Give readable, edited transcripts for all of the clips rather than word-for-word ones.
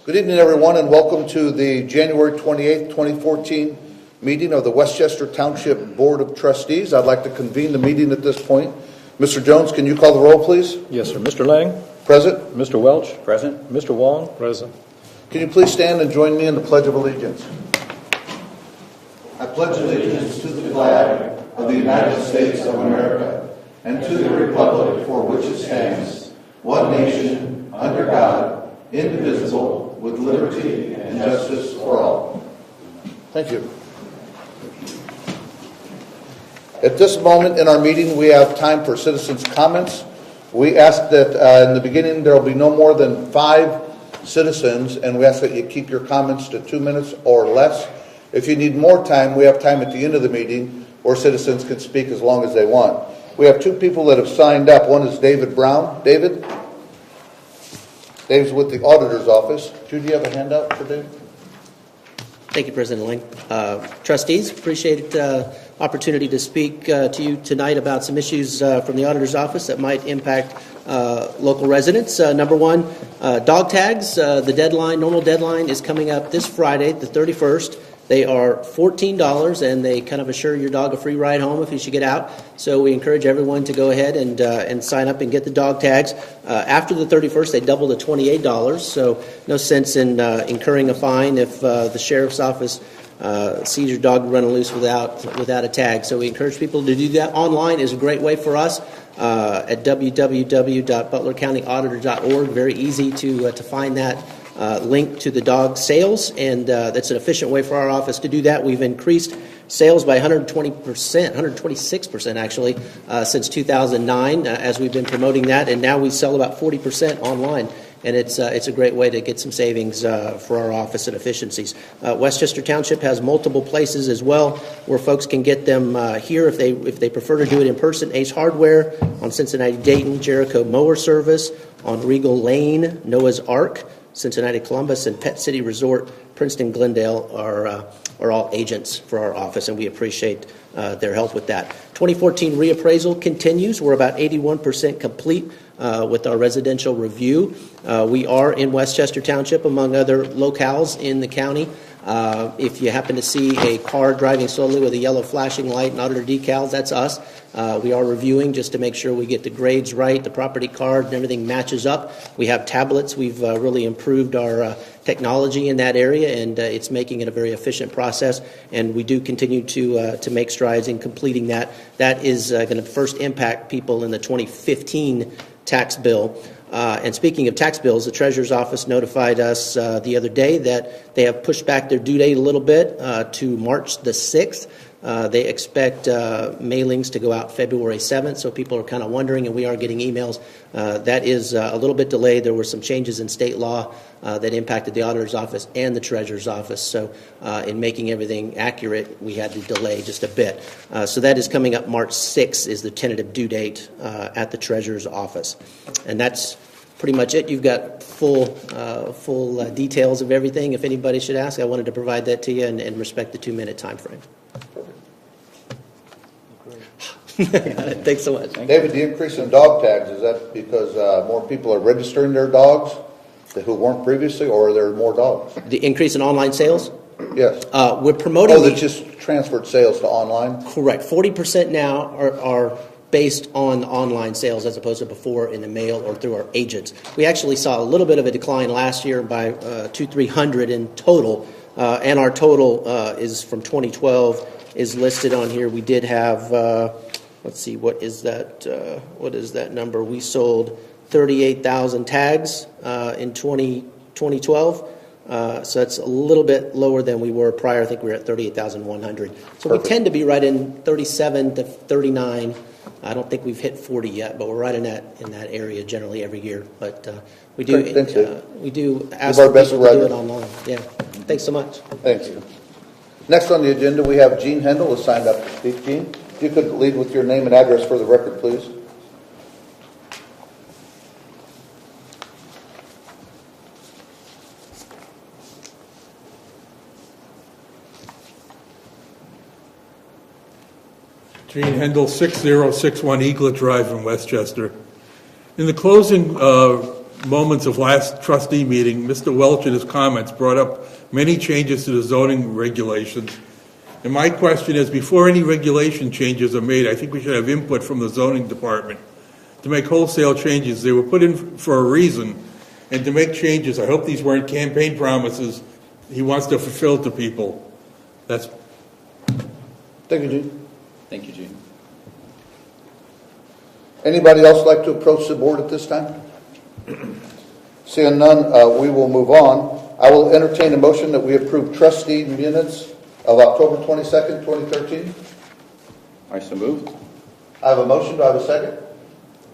Good evening, everyone, and welcome to the January 28th, 2014 meeting of the Westchester Township Board of Trustees. I'd like to convene the meeting at this point. Mr. Jones, can you call the roll, please? Yes, sir. Mr. Lang? Present. Mr. Welch? Present. Mr. Wong? Present. Can you please stand and join me in the Pledge of Allegiance? I pledge allegiance to the flag of the United States of America and to the republic for which it stands, one nation, under God, indivisible, with liberty and justice for all. Thank you. At this moment in our meeting, we have time for citizens' comments. We ask that in the beginning there will be no more than 5 citizens, and we ask that you keep your comments to 2 minutes or less. If you need more time, we have time at the end of the meeting where citizens can speak as long as they want. We have 2 people that have signed up. One is David Brown. David? Dave's with the auditor's office. Judy, you have a handout for Dave? Thank you, President Lang. Trustees, appreciate the opportunity to speak to you tonight about some issues from the auditor's office that might impact local residents. Number one, dog tags. The normal deadline is coming up this Friday, the 31st. They are $14, and they kind of assure your dog a free ride home if you should get out. So we encourage everyone to go ahead and sign up and get the dog tags. After the 31st, they double to $28. So no sense in incurring a fine if the sheriff's office sees your dog running loose without a tag. So we encourage people to do that. Online is a great way for us at www.butlercountyauditor.org. Very easy to find that link to the dog sales, and that's an efficient way for our office to do that. We've increased sales by 126% actually since 2009 as we've been promoting that, and now we sell about 40% online. And it's a great way to get some savings for our office and efficiencies. Westchester Township has multiple places as well where folks can get them here if they prefer to do it in person. Ace Hardware on Cincinnati Dayton, Jericho Mower Service on Regal Lane, Noah's Ark, Cincinnati Columbus, and Pet City Resort, Princeton Glendale are all agents for our office, and we appreciate their help with that. 2014 reappraisal continues. We're about 81% complete with our residential review. We are in Westchester Township, among other locales in the county. If you happen to see a car driving slowly with a yellow flashing light and auditor decals, that's us. We are reviewing just to make sure we get the grades right, the property card, and everything matches up. We have tablets. We've really improved our technology in that area, and it's making it a very efficient process. And we do continue to make strides in completing that. That is going to first impact people in the 2015 tax bill. And speaking of tax bills, the Treasurer's Office notified us the other day that they have pushed back their due date a little bit to March the 6th. They expect mailings to go out February 7th, so people are kind of wondering, and we are getting emails. That is a little bit delayed. There were some changes in state law that impacted the Auditor's Office and the Treasurer's Office, so in making everything accurate, we had to delay just a bit. So that is coming up March 6th is the tentative due date at the Treasurer's Office. And that's pretty much it. You've got full details of everything. If anybody should ask, I wanted to provide that to you and respect the 2-minute time frame. Thanks so much. David, the increase in dog tags, is that because more people are registering their dogs who weren't previously, or are there more dogs? The increase in online sales? Yes. We're promoting... Oh, that just transferred sales to online? Correct. 40% now are based on online sales as opposed to before in the mail or through our agents. We actually saw a little bit of a decline last year by 200-300 in total, and our total is from 2012 is listed on here. We did have... let's see, what is that number? We sold 38,000 tags in 2012. So that's a little bit lower than we were prior. I think we were at 38,100. So we tend to be right in 37 to 39. I don't think we've hit 40 yet, but we're right in that area generally every year. But we do ask people to do it online. Yeah. Thanks so much. Thank you. Next on the agenda, we have Gene Hendel who signed up to speak. Gene, if you could lead with your name and address for the record, please. Gene Hendel, 6061 Eaglet Drive in Westchester. In the closing moments of last trustee meeting, Mr. Welch in his comments brought up many changes to the zoning regulations. And my question is, before any regulation changes are made, I think we should have input from the zoning department to make wholesale changes. They were put in for a reason, and to make changes, I hope these weren't campaign promises he wants to fulfill to people. That's. Thank you, Gene. Thank you, Gene. Anybody else like to approach the board at this time? Seeing none, we will move on. I will entertain a motion that we approve trustee minutes of October 22nd, 2013. I so moved. I have a motion. Do I have a second?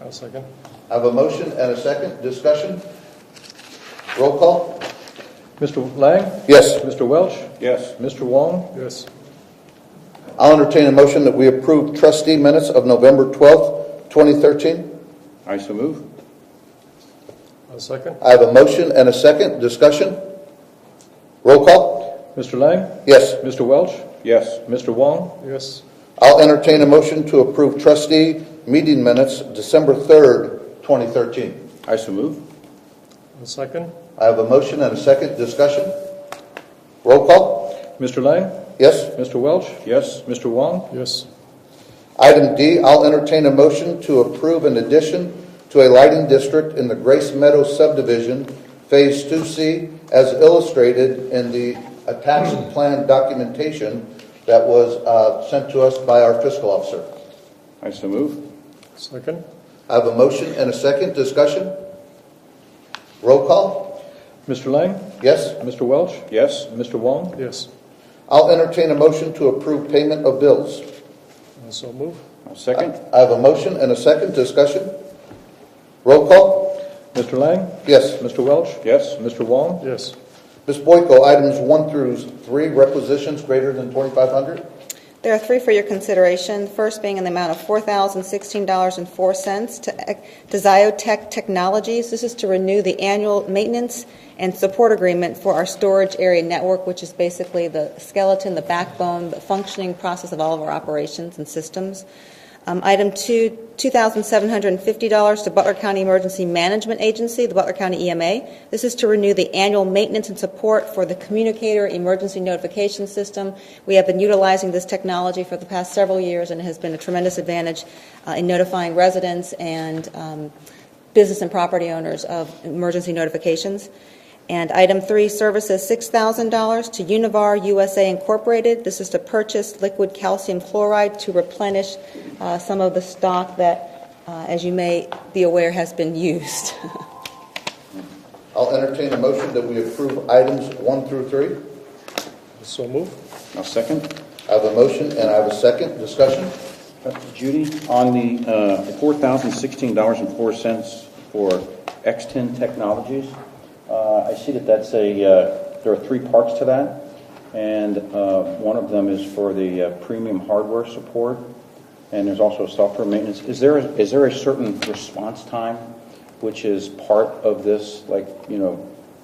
I'll second. I have a motion and a second. Discussion? Roll call? Mr. Lang? Yes. Mr. Welch? Yes. Mr. Wong? Yes. I'll entertain a motion that we approve trustee minutes of November 12th, 2013. I so move. I'll second. I have a motion and a second. Discussion? Roll call? Mr. Lang? Yes. Mr. Welch? Yes. Mr. Wong? Yes. I'll entertain a motion to approve trustee meeting minutes December 3rd, 2013. I so move. I'll second. I have a motion and a second. Discussion? Roll call? Mr. Lang? Yes. Mr. Welch? Yes. Mr. Wong? Yes. Item D, I'll entertain a motion to approve an addition to a lighting district in the Grace Meadows subdivision, Phase 2C, as illustrated in the attached plan documentation that was sent to us by our fiscal officer. I so move. Second. I have a motion and a second. Discussion? Roll call? Mr. Lang? Yes. Mr. Welch? Yes. Mr. Wong? Yes. I'll entertain a motion to approve payment of bills. Also move. I'll second. I have a motion and a second. Discussion? Roll call? Mr. Lang? Yes. Mr. Welch? Yes. Mr. Wong? Yes. Ms. Boyko, items 1 through 3, requisitions greater than $2,500. There are 3 for your consideration. The first being in the amount of $4,016.04 to Ziotech Technologies. This is to renew the annual maintenance and support agreement for our storage area network, which is basically the skeleton, the backbone, the functioning process of all of our operations and systems. Item 2, $2,750 to Butler County Emergency Management Agency, the Butler County EMA. This is to renew the annual maintenance and support for the communicator emergency notification system. We have been utilizing this technology for the past several years, and it has been a tremendous advantage in notifying residents and business and property owners of emergency notifications. And item 3, services $6,000 to Univar USA Incorporated. This is to purchase liquid calcium chloride to replenish some of the stock that, as you may be aware, has been used. I'll entertain a motion that we approve items 1 through 3. So move. I'll second. I have a motion and I have a second. Discussion? Judy, on the $4,016.04 for X10 Technologies, I see that that's there are 3 parts to that, and one of them is for the premium hardware support, and there's also software maintenance. Is there a certain response time which is part of this, like,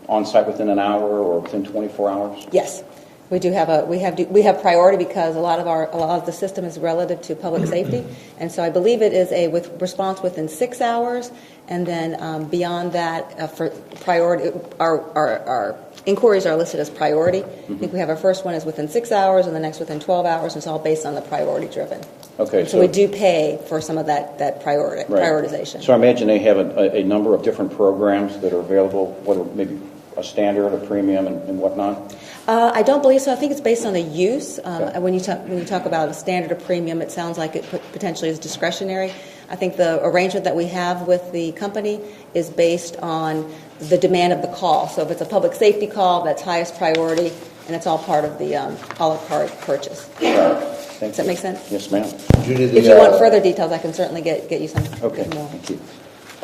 on site within an hour or within 24 hours? Yes. We do have we have priority because a lot of the system is relative to public safety, and so I believe it is a response within 6 hours, and then beyond that, for priority, our inquiries are listed as priority. I think we have our first one is within 6 hours, and the next within 12 hours. It's all based on the priority driven. Okay, so we do pay for some of that prioritization. So I imagine they have a number of different programs that are available, whether maybe a standard, a premium, and whatnot. I don't believe so. I think it's based on the use. Okay. When you talk about a standard or premium, it sounds like it potentially is discretionary. I think the arrangement that we have with the company is based on the demand of the call. So if it's a public safety call, that's highest priority, and it's all part of the a la carte purchase. Does that make sense? Yes, ma'am. Judy, If you want further details, I can certainly get you some Okay, more. thank you.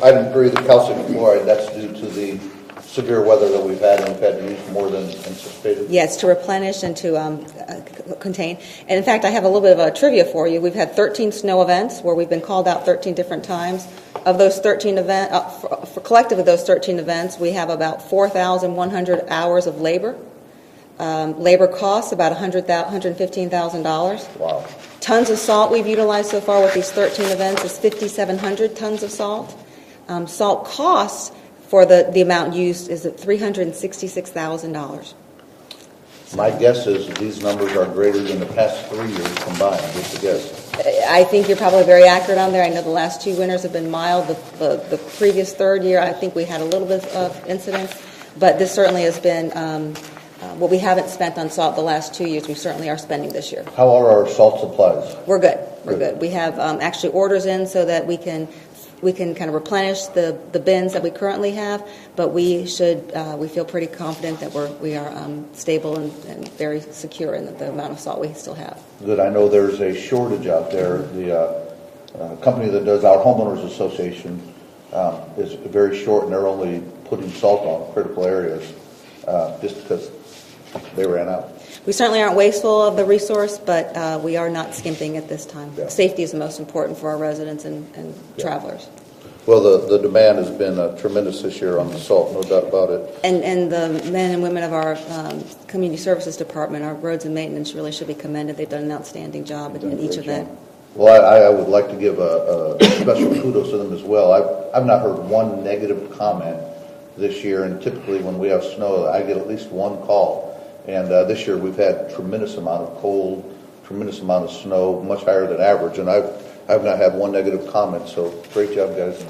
Item 3, the calcium chloride, that's due to the severe weather that we've had, and we've had to use more than anticipated. Yes, to replenish and to contain. And in fact, I have a little bit of a trivia for you. We've had 13 snow events where we've been called out 13 different times. Of those 13 events, for collectively those 13 events, we have about 4,100 hours of labor. Labor costs about $115,000. Wow. Tons of salt we've utilized so far with these 13 events is 5,700 tons of salt. Salt costs for the amount used is at $366,000. My guess is that these numbers are greater than the past 3 years combined, just a guess. I think you're probably very accurate on there. I know the last 2 winters have been mild. The previous third year, I think we had a little bit of incidents, but this certainly has been what we haven't spent on salt the last 2 years. We certainly are spending this year. How are our salt supplies? We're good. We're good. We have actually orders in so that we can kind of replenish the bins that we currently have, but we feel pretty confident that we are stable and very secure in the amount of salt we still have. Good. I know there's a shortage out there. The company that does our homeowners association is very short, and they're only putting salt on critical areas just because they ran out. We certainly aren't wasteful of the resource, but we are not skimping at this time. Yeah. Safety is the most important for our residents and travelers. Well, the demand has been tremendous this year on the salt, no doubt about it. And the men and women of our community services department, our roads and maintenance, really should be commended. They've done an outstanding job in each of that. Well, I would like to give a special kudos to them as well. I've not heard one negative comment this year, and typically when we have snow, I get at least one call. And this year we've had tremendous amount of cold, tremendous amount of snow, much higher than average, and I've not had one negative comment, so great job, guys.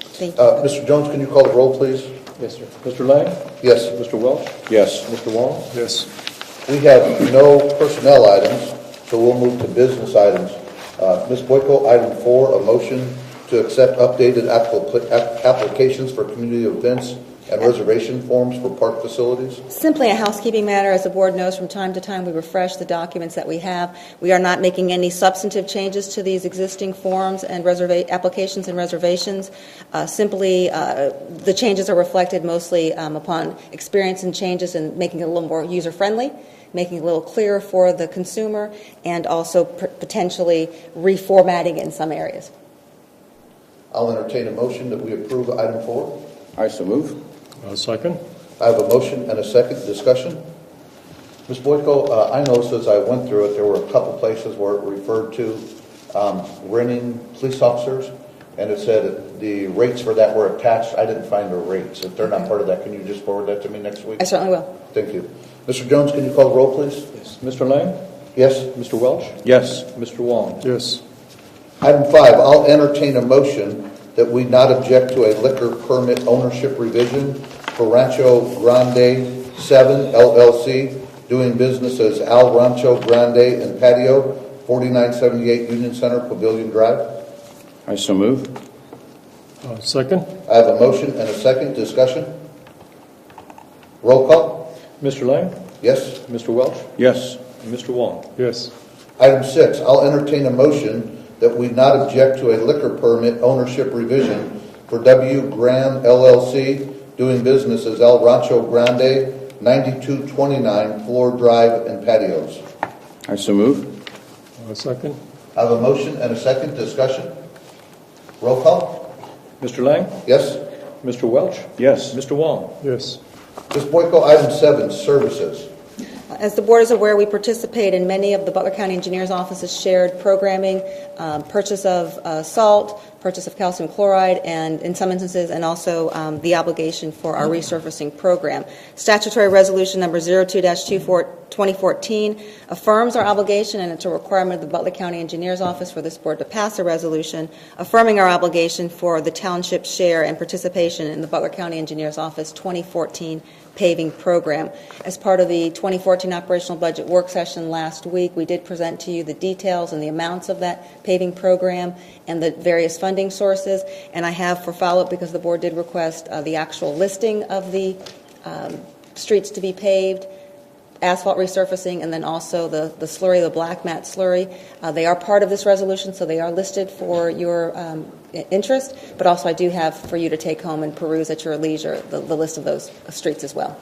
Thank you. Mr. Jones, can you call the roll, please? Yes, sir. Mr. Lang? Yes. Mr. Welch? Yes. Mr. Wong? Yes. We have no personnel items, so we'll move to business items. Ms. Boyko, item 4, a motion to accept updated applications for community events and reservation forms for park facilities? Simply a housekeeping matter. As the board knows, from time to time we refresh the documents that we have. We are not making any substantive changes to these existing forms and applications and reservations. Simply, the changes are reflected mostly upon experience and changes and making it a little more user-friendly, making it a little clearer for the consumer, and also potentially reformatting it in some areas. I'll entertain a motion that we approve item 4. I so move. Second. I have a motion and a second. Discussion. Ms. Boyko, I noticed as I went through it, there were a couple places where it referred to renting police officers, and it said the rates for that were attached. I didn't find the rates. If they're not part of that, can you just forward that to me next week? I certainly will. Thank you. Mr. Jones, can you call the roll, please? Yes. Mr. Lang? Yes. Mr. Welch? Yes. Mr. Wong? Yes. Item 5, I'll entertain a motion that we not object to a liquor permit ownership revision for Rancho Grande 7 LLC, doing business as Al Rancho Grande and Patio, 4978 Union Center, Pavilion Drive. I so move. Second. I have a motion and a second. Discussion. Roll call. Mr. Lang? Yes. Mr. Welch? Yes. And Mr. Wong? Yes. Item 6, I'll entertain a motion that we not object to a liquor permit ownership revision for W. Graham LLC, doing business as El Rancho Grande, 9229 Floor Drive and Patios. I so move. Second. I have a motion and a second. Discussion. Roll call. Mr. Lang? Yes. Mr. Welch? Yes. Mr. Wong? Yes. Ms. Boyko, item 7, services. As the board is aware, we participate in many of the Butler County Engineers Office's shared programming, purchase of salt, purchase of calcium chloride, and in some instances, and also the obligation for our resurfacing program. Statutory Resolution Number 02-2014 affirms our obligation, and it's a requirement of the Butler County Engineers Office for this board to pass a resolution affirming our obligation for the township share and participation in the Butler County Engineers Office 2014 paving program. As part of the 2014 operational budget work session last week, we did present to you the details and the amounts of that paving program and the various funding sources, and I have for follow-up, because the board did request the actual listing of the streets to be paved, asphalt resurfacing, and then also the slurry, the black mat slurry. They are part of this resolution, so they are listed for your interest, but also I do have for you to take home and peruse at your leisure the list of those streets as well.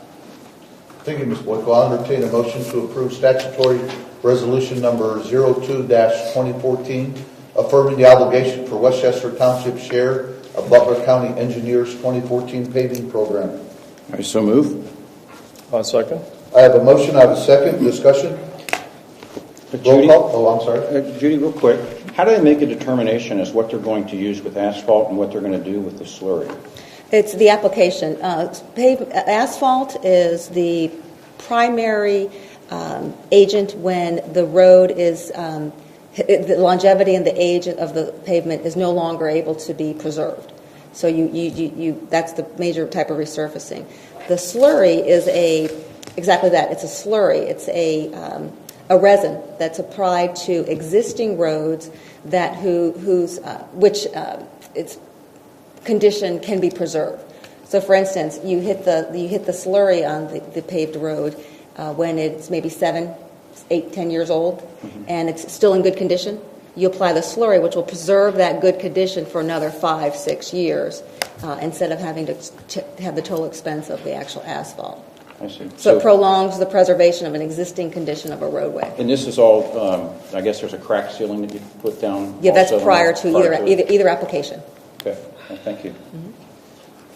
Thank you, Ms. Boyko. I'll entertain a motion to approve statutory resolution number 02-2014, affirming the obligation for Westchester Township share of Butler County Engineers 2014 paving program. I so move. Second. I have a motion. I have a second. Discussion. Roll call. Oh, I'm sorry. Judy, real quick, how do they make a determination as what they're going to use with asphalt and what they're going to do with the slurry? It's the application. Asphalt is the primary agent when the road is, the longevity and the age of the pavement is no longer able to be preserved. So that's the major type of resurfacing. The slurry is exactly that. It's a slurry. It's a resin that's applied to existing roads that which its condition can be preserved. So, for instance, you hit the slurry on the paved road when it's maybe 7, 8, 10 years old, and it's still in good condition. You apply the slurry, which will preserve that good condition for another 5, 6 years, instead of having to have the total expense of the actual asphalt. I see. So it prolongs the preservation of an existing condition of a roadway. And this is all, I guess there's a crack ceiling that you put down? Yeah, that's also prior to either application. Okay, well, thank you.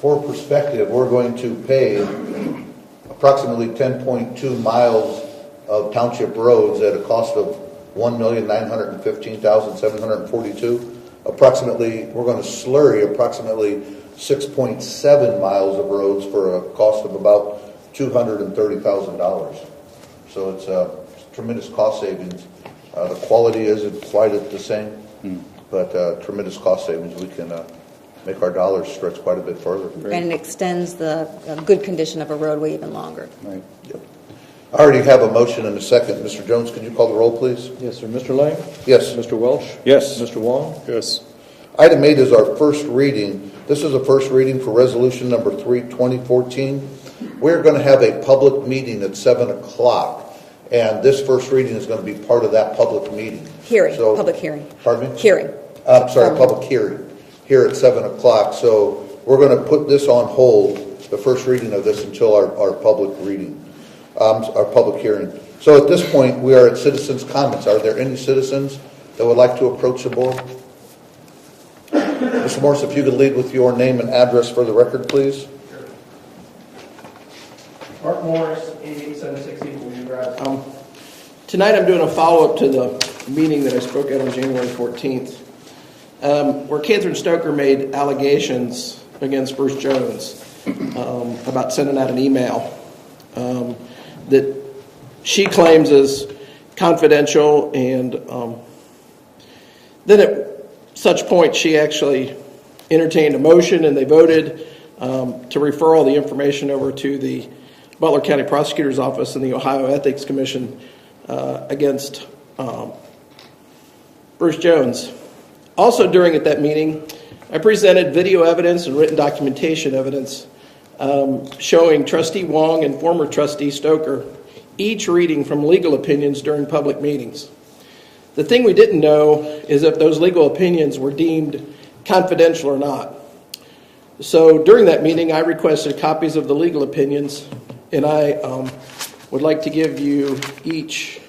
For perspective, we're going to pay approximately 10.2 miles of township roads at a cost of $1,915,742. Approximately, we're going to slurry approximately 6.7 miles of roads for a cost of about $230,000. So it's a tremendous cost savings. The quality isn't quite the same, but tremendous cost savings. We can make our dollars stretch quite a bit further. And it extends the good condition of a roadway even longer. Right. Yep. I already have a motion and a second. Mr. Jones, could you call the roll, please? Yes, sir. Mr. Lang? Yes. Mr. Welch? Yes. Mr. Wong? Yes. Item 8 is our first reading. This is a first reading for resolution number 3, 2014. We're going to have a public meeting at 7 o'clock, and this first reading is going to be part of that public meeting. Public hearing. Pardon me? Hearing. Public hearing here at 7 o'clock. So we're going to put this on hold, the first reading of this, until our public reading, our public hearing. So at this point, we are at citizens' comments. Are there any citizens that would like to approach the board? Mr. Morris, if you could lead with your name and address for the record, please. Mark Morris, 88760 Blue Drive. Tonight I'm doing a follow-up to the meeting that I spoke at on January 14th, where Catherine Stoker made allegations against Bruce Jones about sending out an email that she claims is confidential, and then at such point she actually entertained a motion and they voted to refer all the information over to the Butler County Prosecutor's Office and the Ohio Ethics Commission against Bruce Jones. Also during at that meeting, I presented video evidence and written documentation evidence showing Trustee Wong and former Trustee Stoker each reading from legal opinions during public meetings. The thing we didn't know is if those legal opinions were deemed confidential or not. So during that meeting, I requested copies of the legal opinions, and I would like to give you each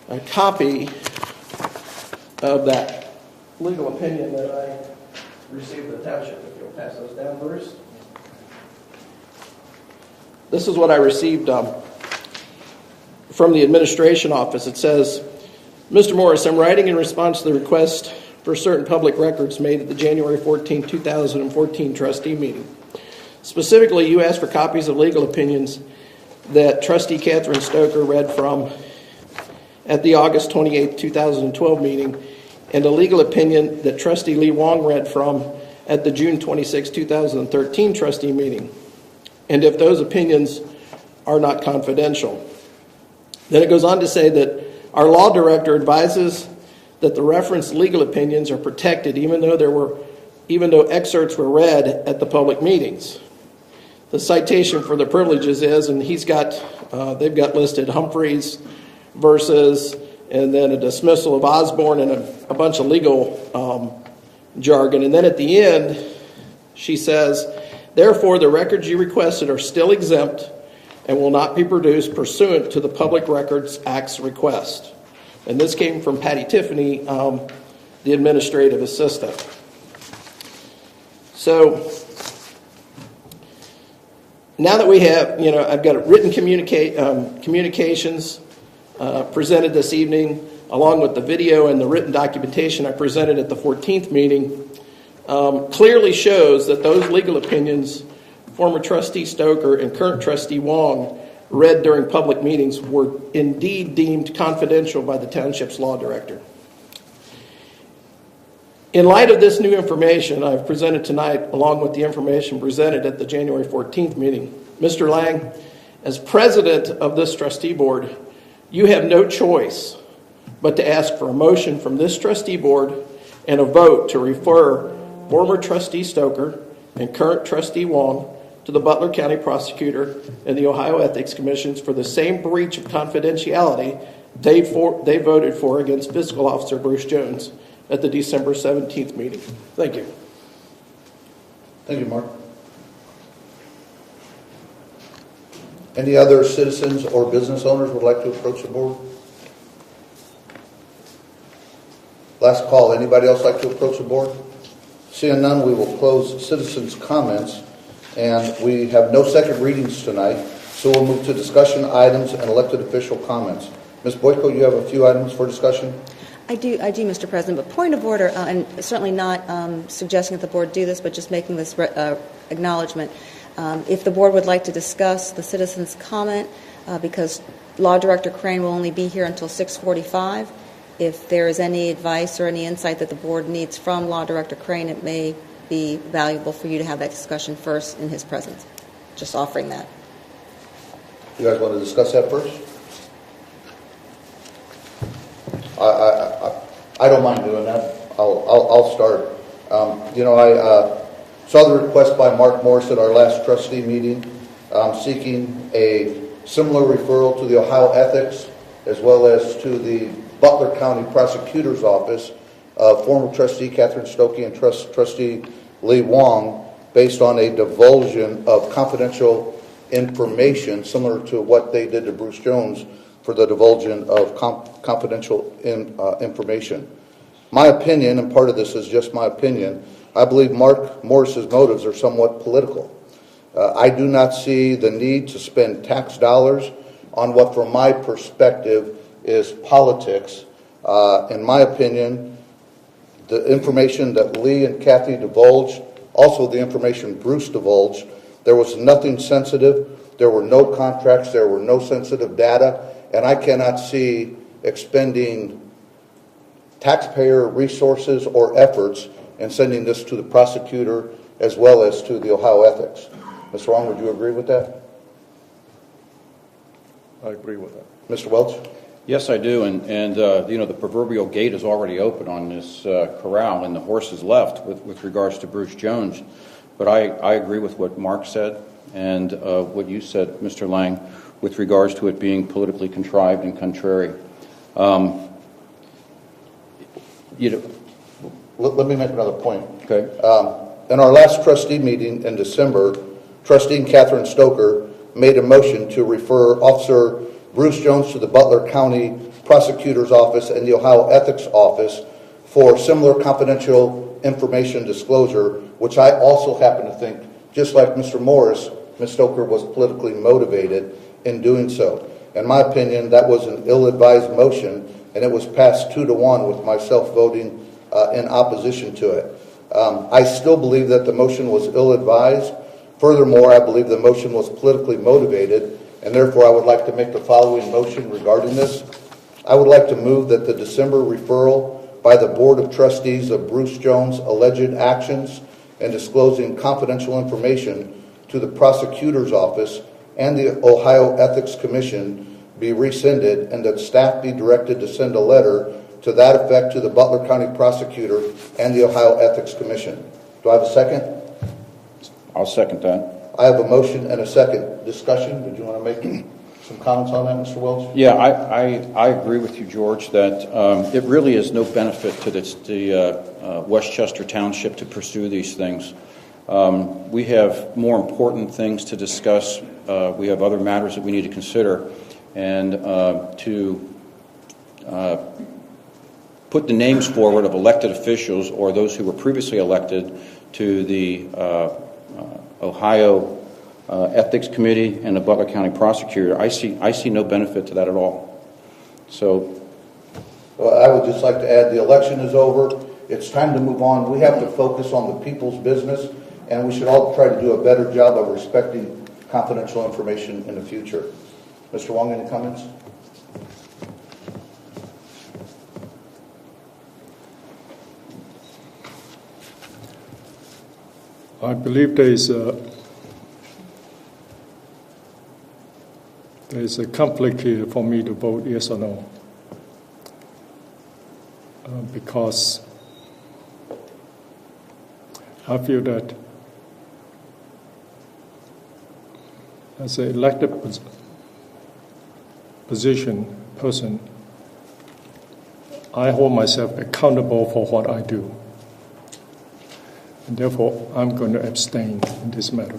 a copy of that legal opinion that I received at the Township. If you'll pass those down, Bruce. This is what I received from the administration office. It says, Mr. Morris, I'm writing in response to the request for certain public records made at the January 14, 2014 trustee meeting. Specifically, you asked for copies of legal opinions that Trustee Catherine Stoker read from at the August 28, 2012 meeting, and a legal opinion that Trustee Lee Wong read from at the June 26, 2013 trustee meeting, and if those opinions are not confidential. Then it goes on to say that our law director advises that the referenced legal opinions are protected even though excerpts were read at the public meetings. The citation for the privileges is, and they've got listed Humphreys versus, and then a dismissal of Osborne and a bunch of legal jargon. And then at the end, she says, therefore, the records you requested are still exempt and will not be produced pursuant to the Public Records Act's request. And this came from Patty Tiffany, the administrative assistant. So now that we have, I've got written communications presented this evening, along with the video and the written documentation I presented at the 14th meeting. clearly shows that those legal opinions former trustee Stoker and current trustee Wong read during public meetings were indeed deemed confidential by the township's law director. In light of this new information I've presented tonight, along with the information presented at the January 14th meeting, Mr. Lang, as president of this trustee board, you have no choice but to ask for a motion from this trustee board and a vote to refer former trustee Stoker and current trustee Wong to the Butler County prosecutor and the Ohio Ethics Commissions for the same breach of confidentiality they voted for against fiscal officer Bruce Jones at the December 17th meeting. Thank you. Thank you, Mark. Any other citizens or business owners would like to approach the board? Last call. Anybody else like to approach the board? Seeing none, we will close citizens' comments, and we have no second readings tonight, so we'll move to discussion items and elected official comments. Ms. Boyko, you have a few items for discussion? I do, Mr. President, but point of order, and certainly not suggesting that the board do this, but just making this acknowledgement. If the board would like to discuss the citizen's comment, because Law Director Crane will only be here until 6:45, if there is any advice or any insight that the board needs from Law Director Crane, it may be valuable for you to have that discussion first in his presence. Just offering that. You guys want to discuss that first? I don't mind doing that. I'll start. I saw the request by Mark Morris at our last trustee meeting, seeking a similar referral to the Ohio Ethics as well as to the Butler County Prosecutor's Office of former trustee Catherine Stokey and trustee Lee Wong, based on a divulsion of confidential information similar to what they did to Bruce Jones for the divulsion of confidential information. My opinion, and part of this is just my opinion, I believe Mark Morris's motives are somewhat political. I do not see the need to spend tax dollars on what, from my perspective, is politics. In my opinion, the information that Lee and Kathy divulged, also the information Bruce divulged, there was nothing sensitive, there were no contracts, there were no sensitive data, and I cannot see expending taxpayer resources or efforts in sending this to the prosecutor as well as to the Ohio Ethics. Mr. Wong, would you agree with that? I agree with that. Mr. Welch? Yes, I do, and the proverbial gate is already open on this corral, and the horse is left with regards to Bruce Jones. But I agree with what Mark said and what you said, Mr. Lang, with regards to it being politically contrived and contrary. Let me make another point. Okay. In our last trustee meeting in December, Trustee Catherine Stoker made a motion to refer Officer Bruce Jones to the Butler County Prosecutor's Office and the Ohio Ethics Office for similar confidential information disclosure, which I also happen to think, just like Mr. Morris, Ms. Stoker was politically motivated in doing so. In my opinion, that was an ill-advised motion, and it was passed 2-1 with myself voting in opposition to it. I still believe that the motion was ill-advised. Furthermore, I believe the motion was politically motivated, and therefore I would like to make the following motion regarding this. I would like to move that the December referral by the Board of Trustees of Bruce Jones' alleged actions in disclosing confidential information to the prosecutor's office and the Ohio Ethics Commission be rescinded, and that staff be directed to send a letter to that effect to the Butler County Prosecutor and the Ohio Ethics Commission. Do I have a second? I'll second that. I have a motion and a second. Discussion? Did you want to make some comments on that, Mr. Welch? Yeah, I agree with you, George, that it really is no benefit to the Westchester Township to pursue these things. We have more important things to discuss. We have other matters that we need to consider, and to put the names forward of elected officials or those who were previously elected to the Ohio Ethics Committee and the Butler County Prosecutor, I see no benefit to that at all. So, Well, I would just like to add the election is over, It's time to move on. We have to focus on the people's business, and we should all try to do a better job of respecting confidential information in the future. Mr. Wong, any comments? I believe there is a conflict here for me to vote yes or no. Because I feel that as an elected person, I hold myself accountable for what I do. And therefore, I'm going to abstain in this matter.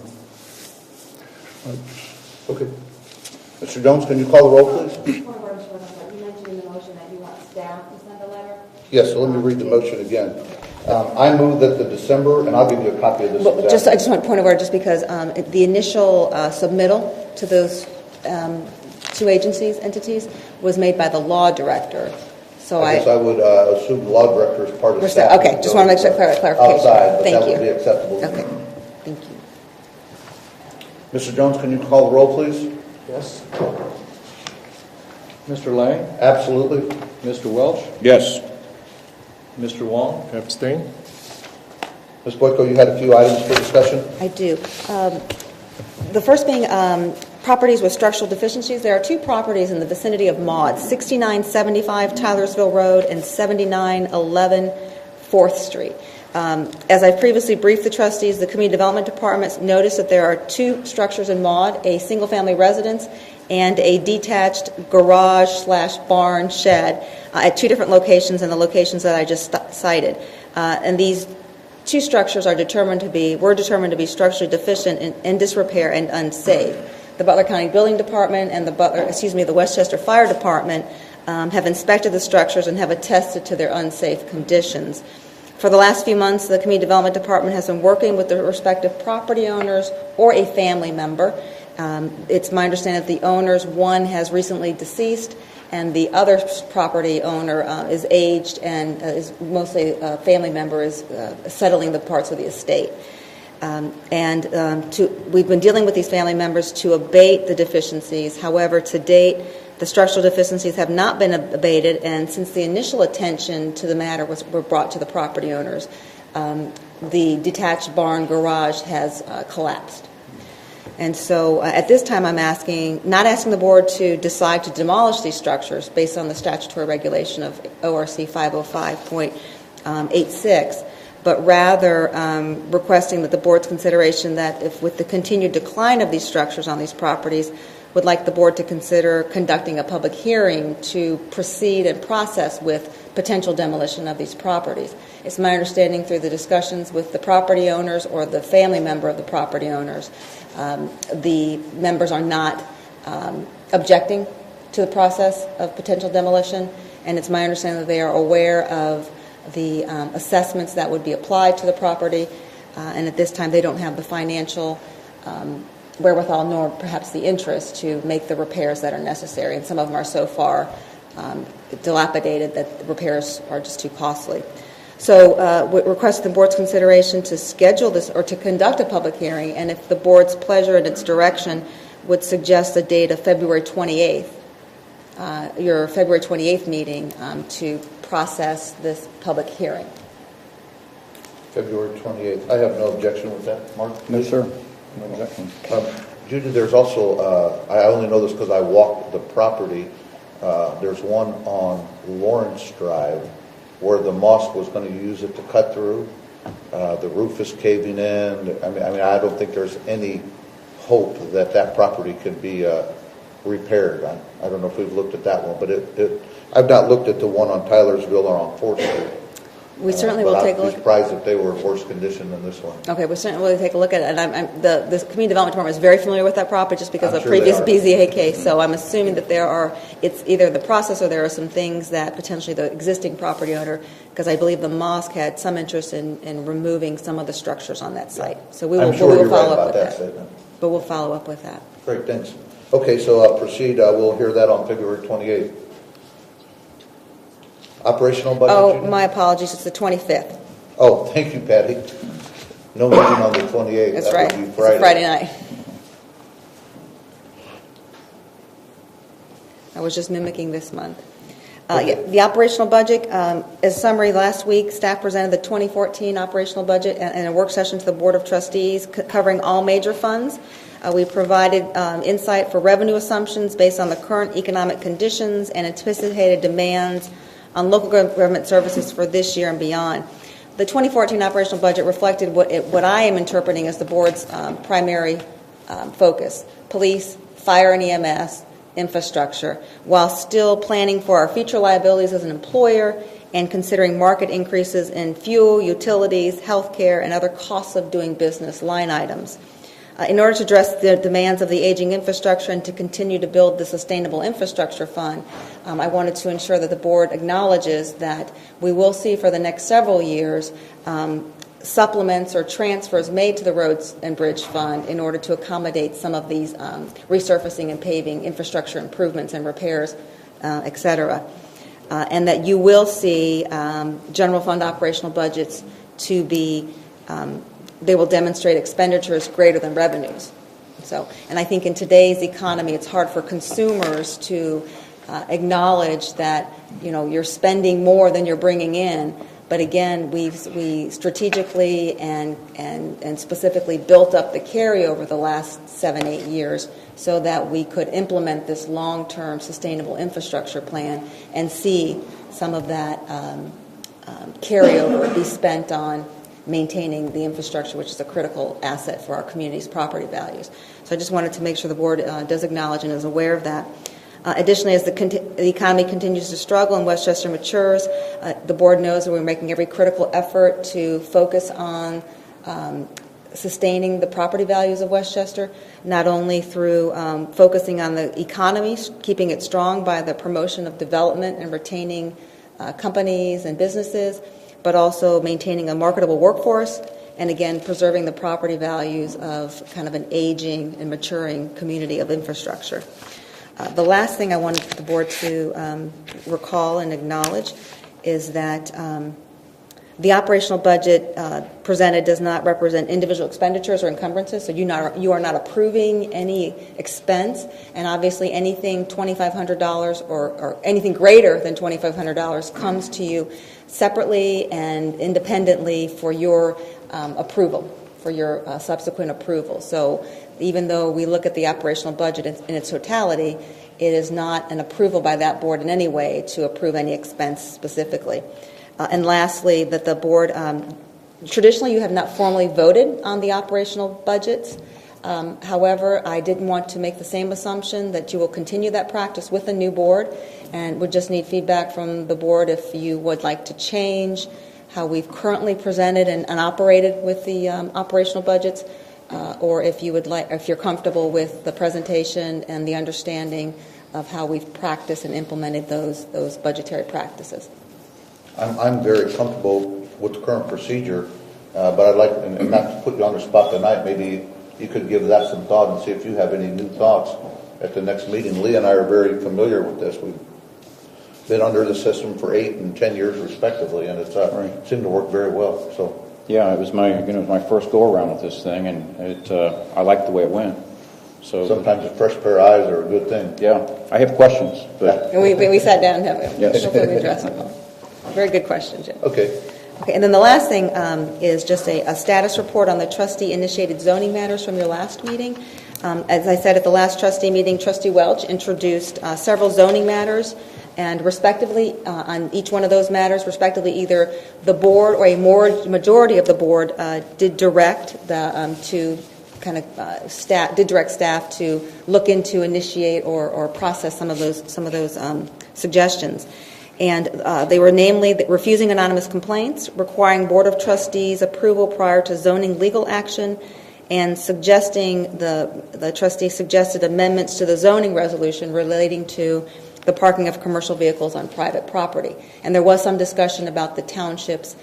Okay. Mr. Jones, can you call the roll, please? Point of order, Mr. Westphal. You mentioned in the motion that you want staff to send a letter. Yes, so let me read the motion again. I move that the December, and I'll give you a copy of this. But I just want a point of order, just because the initial submittal to those two entities, was made by the law director. So I guess I would assume the law director is part of staff. Okay, just want to make sure clarification. Outside, but Thank that you. would be acceptable. Okay, thank you. Mr. Jones, can you call the roll, please? Yes. Mr. Lang? Absolutely. Mr. Welch? Yes. Mr. Wong? Abstain. Ms. Boyko, you had a few items for discussion? I do. The first being properties with structural deficiencies. There are two properties in the vicinity of Maud, 6975 Tylersville Road and 7911 4th Street. As I previously briefed the trustees, the Community Development Department noticed that there are two structures in Maud, a single-family residence and a detached garage/barn shed at two different locations, and the locations that I just cited. And these two structures were determined to be structurally deficient, in disrepair, and unsafe. The Butler County Building Department and the Westchester Fire Department have inspected the structures and have attested to their unsafe conditions. For the last few months, the Community Development Department has been working with the respective property owners or a family member. It's my understanding that the owners, one has recently deceased, and the other property owner is aged and is mostly a family member is settling the parts of the estate. We've been dealing with these family members to abate the deficiencies. However, to date, the structural deficiencies have not been abated, and since the initial attention to the matter were brought to the property owners, the detached barn garage has collapsed. And so at this time I'm not asking the board to decide to demolish these structures based on the statutory regulation of ORC 505.86, but rather requesting that the board's consideration that if with the continued decline of these structures on these properties, would like the board to consider conducting a public hearing to proceed and process with potential demolition of these properties. It's my understanding through the discussions with the property owners or the family member of the property owners, the members are not objecting to the process of potential demolition, and it's my understanding that they are aware of the assessments that would be applied to the property, and at this time they don't have the financial wherewithal nor perhaps the interest to make the repairs that are necessary, and some of them are so far dilapidated that the repairs are just too costly. So we request the board's consideration to schedule this or to conduct a public hearing, and if the board's pleasure and its direction would suggest a date of February 28th, your February 28th meeting to process this public hearing. February 28th. I have no objection with that. Mark? No, sir. No objection. Judy, there's also, I only know this because I walked the property. There's one on Lawrence Drive where the mosque was going to use it to cut through. The roof is caving in. I mean, I don't think there's any hope that that property could be repaired. I don't know if we've looked at that one, but I've not looked at the one on Tylersville or on 4th Street. We certainly will take a I'd look. be surprised if they were in worse condition than this one. Okay, we'll certainly take a look at it. And the Community Development Department is very familiar with that property just because I'm of sure previous they are. BZA case. So I'm assuming that it's either the process or there are some things that potentially the existing property owner, because I believe the mosque had some interest in removing some of the structures on that site. So we will, I'm sure we will you're right follow up about with that statement. But we'll follow up with that. Great, thanks. Okay, so proceed. We'll hear that on February 28th. Operational budget? Oh, Judy? my apologies, it's the 25th. Oh, thank you, Patty. No meeting on the 28th. That's That right. would be It's a Friday night. I was just mimicking this month. Okay. The operational budget, as summary, last week, staff presented the 2014 operational budget in a work session to the Board of Trustees covering all major funds. We provided insight for revenue assumptions based on the current economic conditions and anticipated demands on local government services for this year and beyond. The 2014 operational budget reflected what I am interpreting as the board's primary focus: police, fire and EMS, infrastructure, while still planning for our future liabilities as an employer and considering market increases in fuel, utilities, healthcare, and other costs of doing business line items. In order to address the demands of the aging infrastructure and to continue to build the sustainable infrastructure fund, I wanted to ensure that the board acknowledges that we will see for the next several years supplements or transfers made to the Roads and Bridge Fund in order to accommodate some of these resurfacing and paving infrastructure improvements and repairs, et cetera. And that you will see general fund operational budgets to be they will demonstrate expenditures greater than revenues. So, and I think in today's economy, it's hard for consumers to acknowledge that you're spending more than you're bringing in. But again, we strategically and specifically built up the carryover the last 7-8 years so that we could implement this long-term sustainable infrastructure plan and see some of that carryover be spent on maintaining the infrastructure, which is a critical asset for our community's property values. So I just wanted to make sure the board does acknowledge and is aware of that. Additionally, as the economy continues to struggle and Westchester matures, the board knows that we're making every critical effort to focus on sustaining the property values of Westchester, not only through focusing on the economy, keeping it strong by the promotion of development and retaining companies and businesses, but also maintaining a marketable workforce, and again, preserving the property values of kind of an aging and maturing community of infrastructure. The last thing I wanted the board to recall and acknowledge is that the operational budget presented does not represent individual expenditures or encumbrances, so you are not approving any expense, and obviously anything $2,500 or anything greater than $2,500 comes to you separately and independently for your approval, for your subsequent approval. So even though we look at the operational budget in its totality, it is not an approval by that board in any way to approve any expense specifically. And lastly, that the board, traditionally you have not formally voted on the operational budgets. However, I didn't want to make the same assumption that you will continue that practice with a new board, and would just need feedback from the board if you would like to change how we've currently presented and operated with the operational budgets, or if you would like, if you're comfortable with the presentation and the understanding of how we've practiced and implemented those budgetary practices. I'm very comfortable with the current procedure, but I'd like, and not to put you on the spot tonight, maybe you could give that some thought and see if you have any new thoughts at the next meeting. Lee and I are very familiar with this. We've been under the system for 8 and 10 years respectively, and it's seemed to work very well. So yeah, it was my first go around with this thing, and I liked the way it went. So sometimes a fresh pair of eyes are a good thing. Yeah, I have questions, but And we sat down and have Yes. hopefully we addressed them all. Very good question, Jim. Okay. Okay, and then the last thing is just a status report on the trustee-initiated zoning matters from your last meeting. As I said at the last trustee meeting, Trustee Welch introduced several zoning matters, and respectively, on each one of those matters, respectively, either the board or a majority of the board did direct staff to look into, initiate, or process some of those suggestions. And they were namely refusing anonymous complaints, requiring Board of Trustees approval prior to zoning legal action, and suggesting the trustee suggested amendments to the zoning resolution relating to the parking of commercial vehicles on private property. And there was some discussion about the township's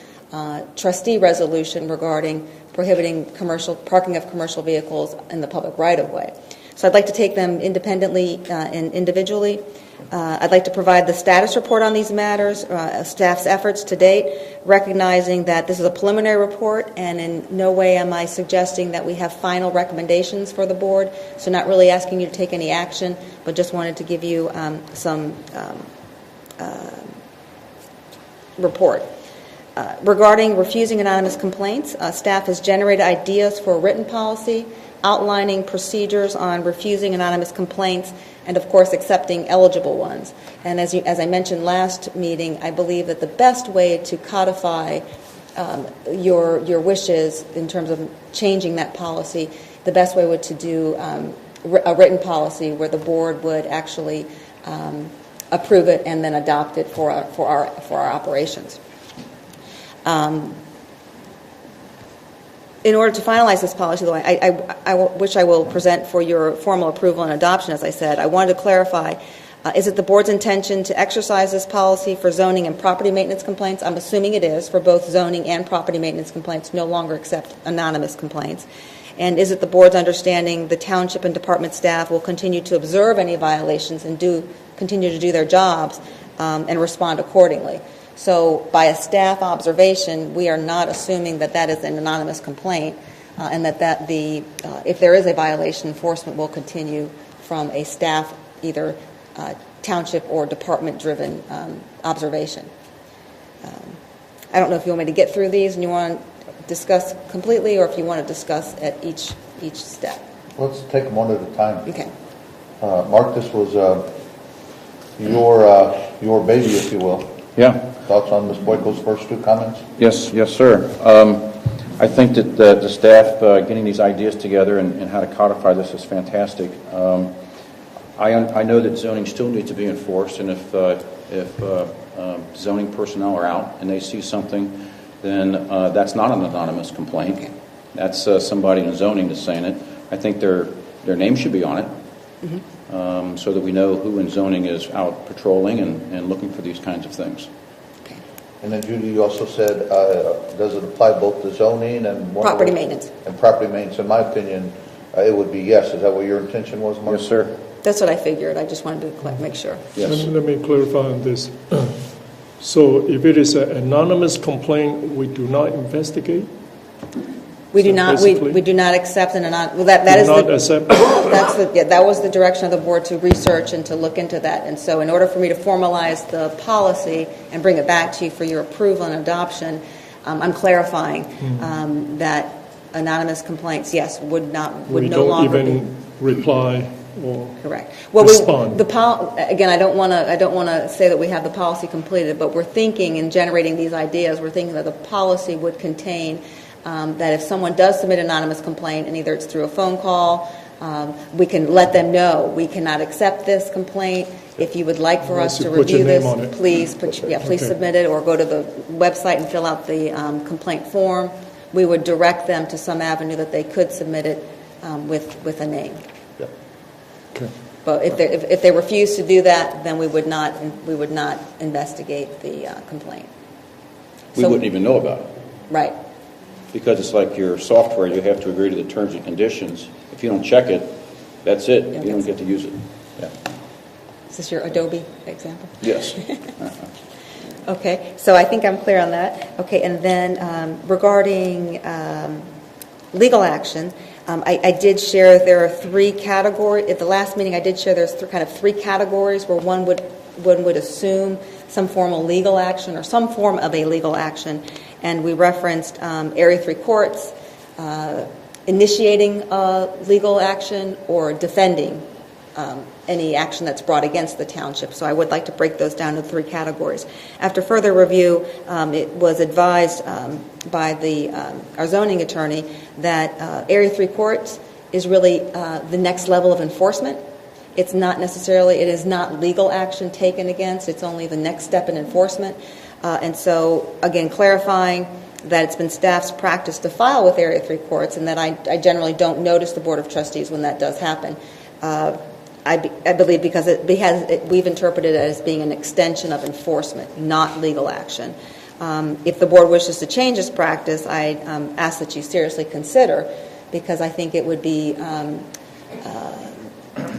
trustee resolution regarding prohibiting parking of commercial vehicles in the public right-of-way. So I'd like to take them independently and individually. I'd like to provide the status report on these matters, staff's efforts to date, recognizing that this is a preliminary report, and in no way am I suggesting that we have final recommendations for the board, so not really asking you to take any action, but just wanted to give you some report. Regarding refusing anonymous complaints, staff has generated ideas for a written policy outlining procedures on refusing anonymous complaints and, of course, accepting eligible ones. And as I mentioned last meeting, I believe that the best way to codify your wishes in terms of changing that policy, the best way would to do a written policy where the board would actually approve it and then adopt it for our operations. In order to finalize this policy, though, which I will present for your formal approval and adoption, as I said, I wanted to clarify, is it the board's intention to exercise this policy for zoning and property maintenance complaints? I'm assuming it is for both zoning and property maintenance complaints, no longer accept anonymous complaints. And is it the board's understanding the township and department staff will continue to observe any violations and continue to do their jobs and respond accordingly? So by a staff observation, we are not assuming that that is an anonymous complaint and that if there is a violation, enforcement will continue from a staff, either township or department-driven observation. I don't know if you want me to get through these and you want to discuss completely, or if you want to discuss at each step. Let's take them one at a time. Okay. Mark, this was your baby, if you will. Yeah. Thoughts on Ms. Boyko's first two comments? Yes, sir. I think that the staff getting these ideas together and how to codify this is fantastic. I know that zoning still needs to be enforced, and if zoning personnel are out and they see something, then that's not an anonymous complaint. Okay. That's somebody in zoning that's saying it. I think their name should be on it, so that we know who in zoning is out patrolling and looking for these kinds of things. And then, Judy, you also said, does it apply both to zoning and Property maintenance. And property maintenance? In my opinion, it would be yes. Is that what your intention was, Mark? Yes, sir. That's what I figured. I just wanted to make sure. Yes. Let me clarify on this. So if it is an anonymous complaint, we do not investigate? We do So not. basically- We do not accept an anonymous. Well, that is Do not the, accept? that was the direction of the board, to research and to look into that. And so, in order for me to formalize the policy and bring it back to you for your approval and adoption, I'm clarifying that anonymous complaints, yes, would no longer be. We don't even reply or Correct. Well, respond. Again, I don't want to say that we have the policy completed, but we're thinking in generating these ideas, we're thinking that the policy would contain that if someone does submit an anonymous complaint, and either it's through a phone call, we can let them know we cannot accept this complaint. If you would like for us to Put your review name this, on it. please submit it, or go to the website and fill out the complaint form. We would direct them to some avenue that they could submit it with a name. Yep. Okay. But if they refuse to do that, then we would not investigate the complaint. We wouldn't even know about it. Right. Because it's like your software, you have to agree to the terms and conditions. If you don't check it, that's it. You don't get to use it. Yeah. Is this your Adobe example? Yes. Okay, so I think I'm clear on that. Okay, and then regarding legal action, I did share there are three categories. At the last meeting, I did share there's kind of three categories where one would assume some formal legal action or some form of a legal action, and we referenced Area 3 courts, initiating legal action, or defending any action that's brought against the township. So I would like to break those down into three categories. After further review, it was advised by our zoning attorney that Area 3 courts is really the next level of enforcement. It is not legal action taken against, it's only the next step in enforcement. And so, again, clarifying that it's been staff's practice to file with Area 3 courts, and that I generally don't notice the Board of Trustees when that does happen. I believe because we've interpreted it as being an extension of enforcement, not legal action. If the board wishes to change this practice, I ask that you seriously consider, because I think it would be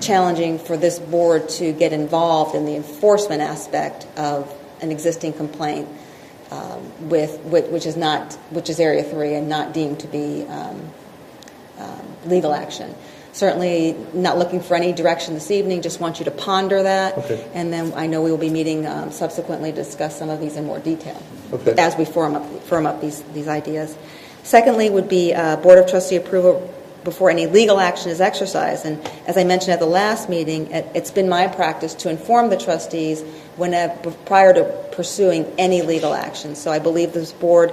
challenging for this board to get involved in the enforcement aspect of an existing complaint which is Area 3 and not deemed to be legal action. Certainly not looking for any direction this evening, just want you to ponder that. Okay. And then I know we will be meeting subsequently to discuss some of these in more detail Okay. as we firm up these ideas. Secondly would be Board of Trustee approval before any legal action is exercised. And as I mentioned at the last meeting, it's been my practice to inform the trustees prior to pursuing any legal action. So I believe this board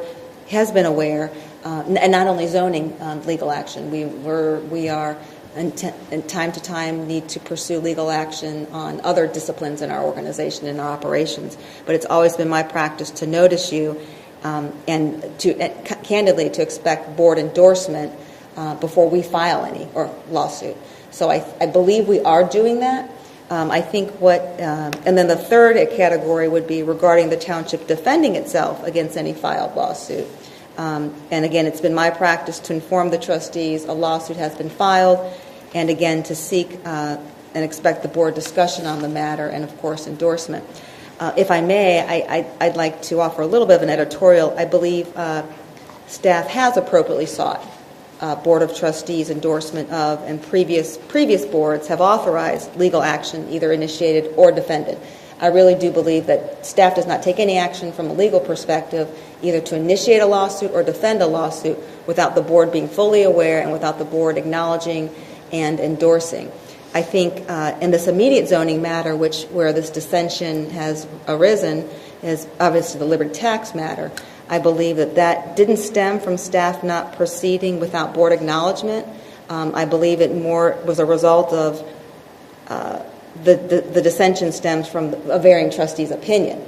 has been aware, and not only zoning legal action. We are and time to time need to pursue legal action on other disciplines in our organization and our operations. But it's always been my practice to notice you and candidly to expect board endorsement before we file any or lawsuit. So I believe we are doing that. I think and then the third category would be regarding the township defending itself against any filed lawsuit. And again, it's been my practice to inform the trustees a lawsuit has been filed, and again to seek and expect the board discussion on the matter and of course endorsement. If I may, I'd like to offer a little bit of an editorial. I believe staff has appropriately sought Board of Trustees endorsement of, and previous boards have authorized legal action either initiated or defended. I really do believe that staff does not take any action from a legal perspective either to initiate a lawsuit or defend a lawsuit without the board being fully aware and without the board acknowledging and endorsing. I think in this immediate zoning matter, where this dissension has arisen, is obviously the liberty tax matter. I believe that didn't stem from staff not proceeding without board acknowledgement. I believe it more was a result of the dissension stems from a varying trustee's opinion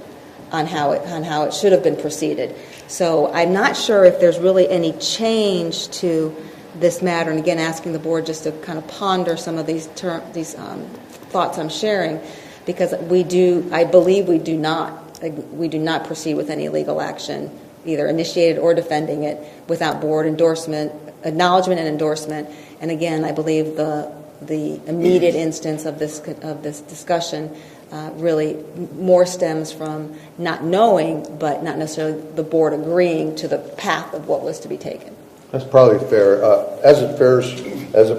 on how it should have been proceeded. So I'm not sure if there's really any change to this matter. And again, asking the board just to kind of ponder some of these thoughts I'm sharing, because I believe we do not proceed with any legal action, either initiated or defending it, without board endorsement, acknowledgement and endorsement. And again, I believe the immediate instance of this discussion really more stems from not knowing, but not necessarily the board agreeing to the path of what was to be taken. That's probably fair. As it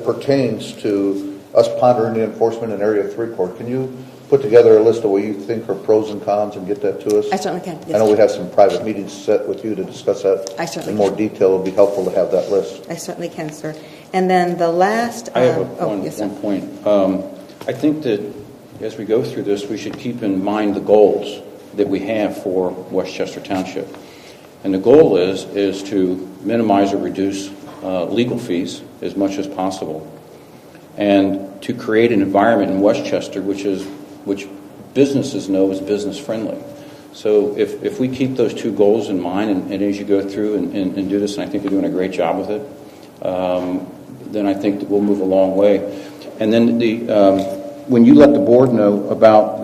pertains to us pondering the enforcement in Area 3 report, can you put together a list of what you think are pros and cons and get that to us? I certainly can. Yes. I know we have some private meetings set with you to discuss that in more detail. It would be helpful to have that list. I certainly can, sir. And then the last... I have one point. I think that as we go through this, we should keep in mind the goals that we have for Westchester Township. And the goal is to minimize or reduce legal fees as much as possible, and to create an environment in Westchester which businesses know is business friendly. So if we keep those two goals in mind, and as you go through and do this, and I think you're doing a great job with it, then I think that we'll move a long way. And then when you let the board know about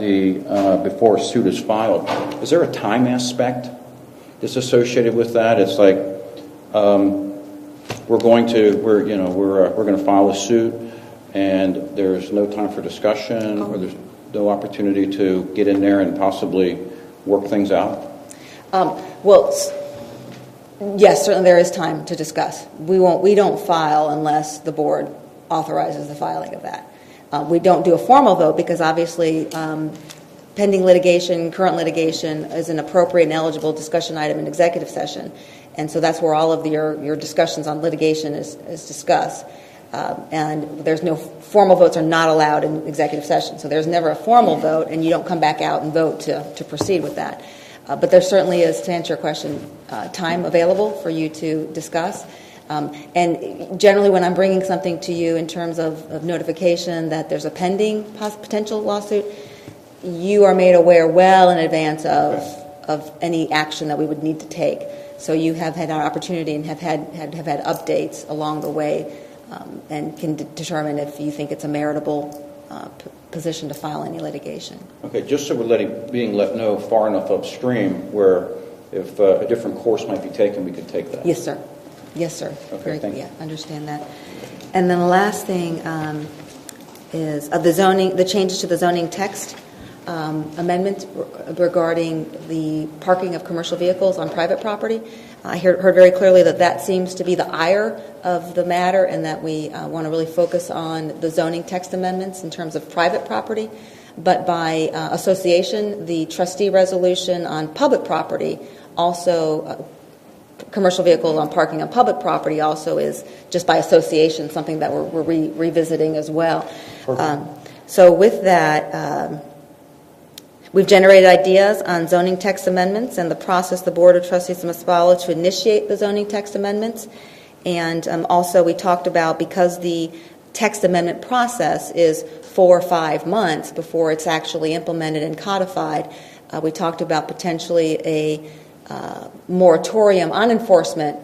before a suit is filed, is there a time aspect that's associated with that? It's like we're going to file a suit, and there's no time for discussion, or there's no opportunity to get in there and possibly work things out? Well, yes, certainly there is time to discuss. We don't file unless the board authorizes the filing of that. We don't do a formal vote because obviously pending litigation, current litigation is an appropriate and eligible discussion item in executive session. And so that's where all of your discussions on litigation is discussed. And there's no formal votes are not allowed in executive session. So there's never a formal vote, and you don't come back out and vote to proceed with that. But there certainly is, to answer your question, time available for you to discuss. And generally when I'm bringing something to you in terms of notification that there's a pending potential lawsuit, you are made aware well in advance of any action that we would need to take. So you have had an opportunity and have had updates along the way, and can determine if you think it's a meritable position to file any litigation. Okay, just so we're being let know far enough upstream where if a different course might be taken, we could take that. Yes, sir. Yes, sir. Okay, thank you. Yeah, understand that. And then the last thing is the changes to the zoning text amendment regarding the parking of commercial vehicles on private property. I heard very clearly that seems to be the ire of the matter, and that we want to really focus on the zoning text amendments in terms of private property. But by association, the trustee resolution on public property also, commercial vehicles on parking on public property also is just by association something that we're revisiting as well. So with that, we've generated ideas on zoning text amendments and the process the Board of Trustees must follow to initiate the zoning text amendments. And also we talked about, because the text amendment process is 4 or 5 months before it's actually implemented and codified, we talked about potentially a moratorium on enforcement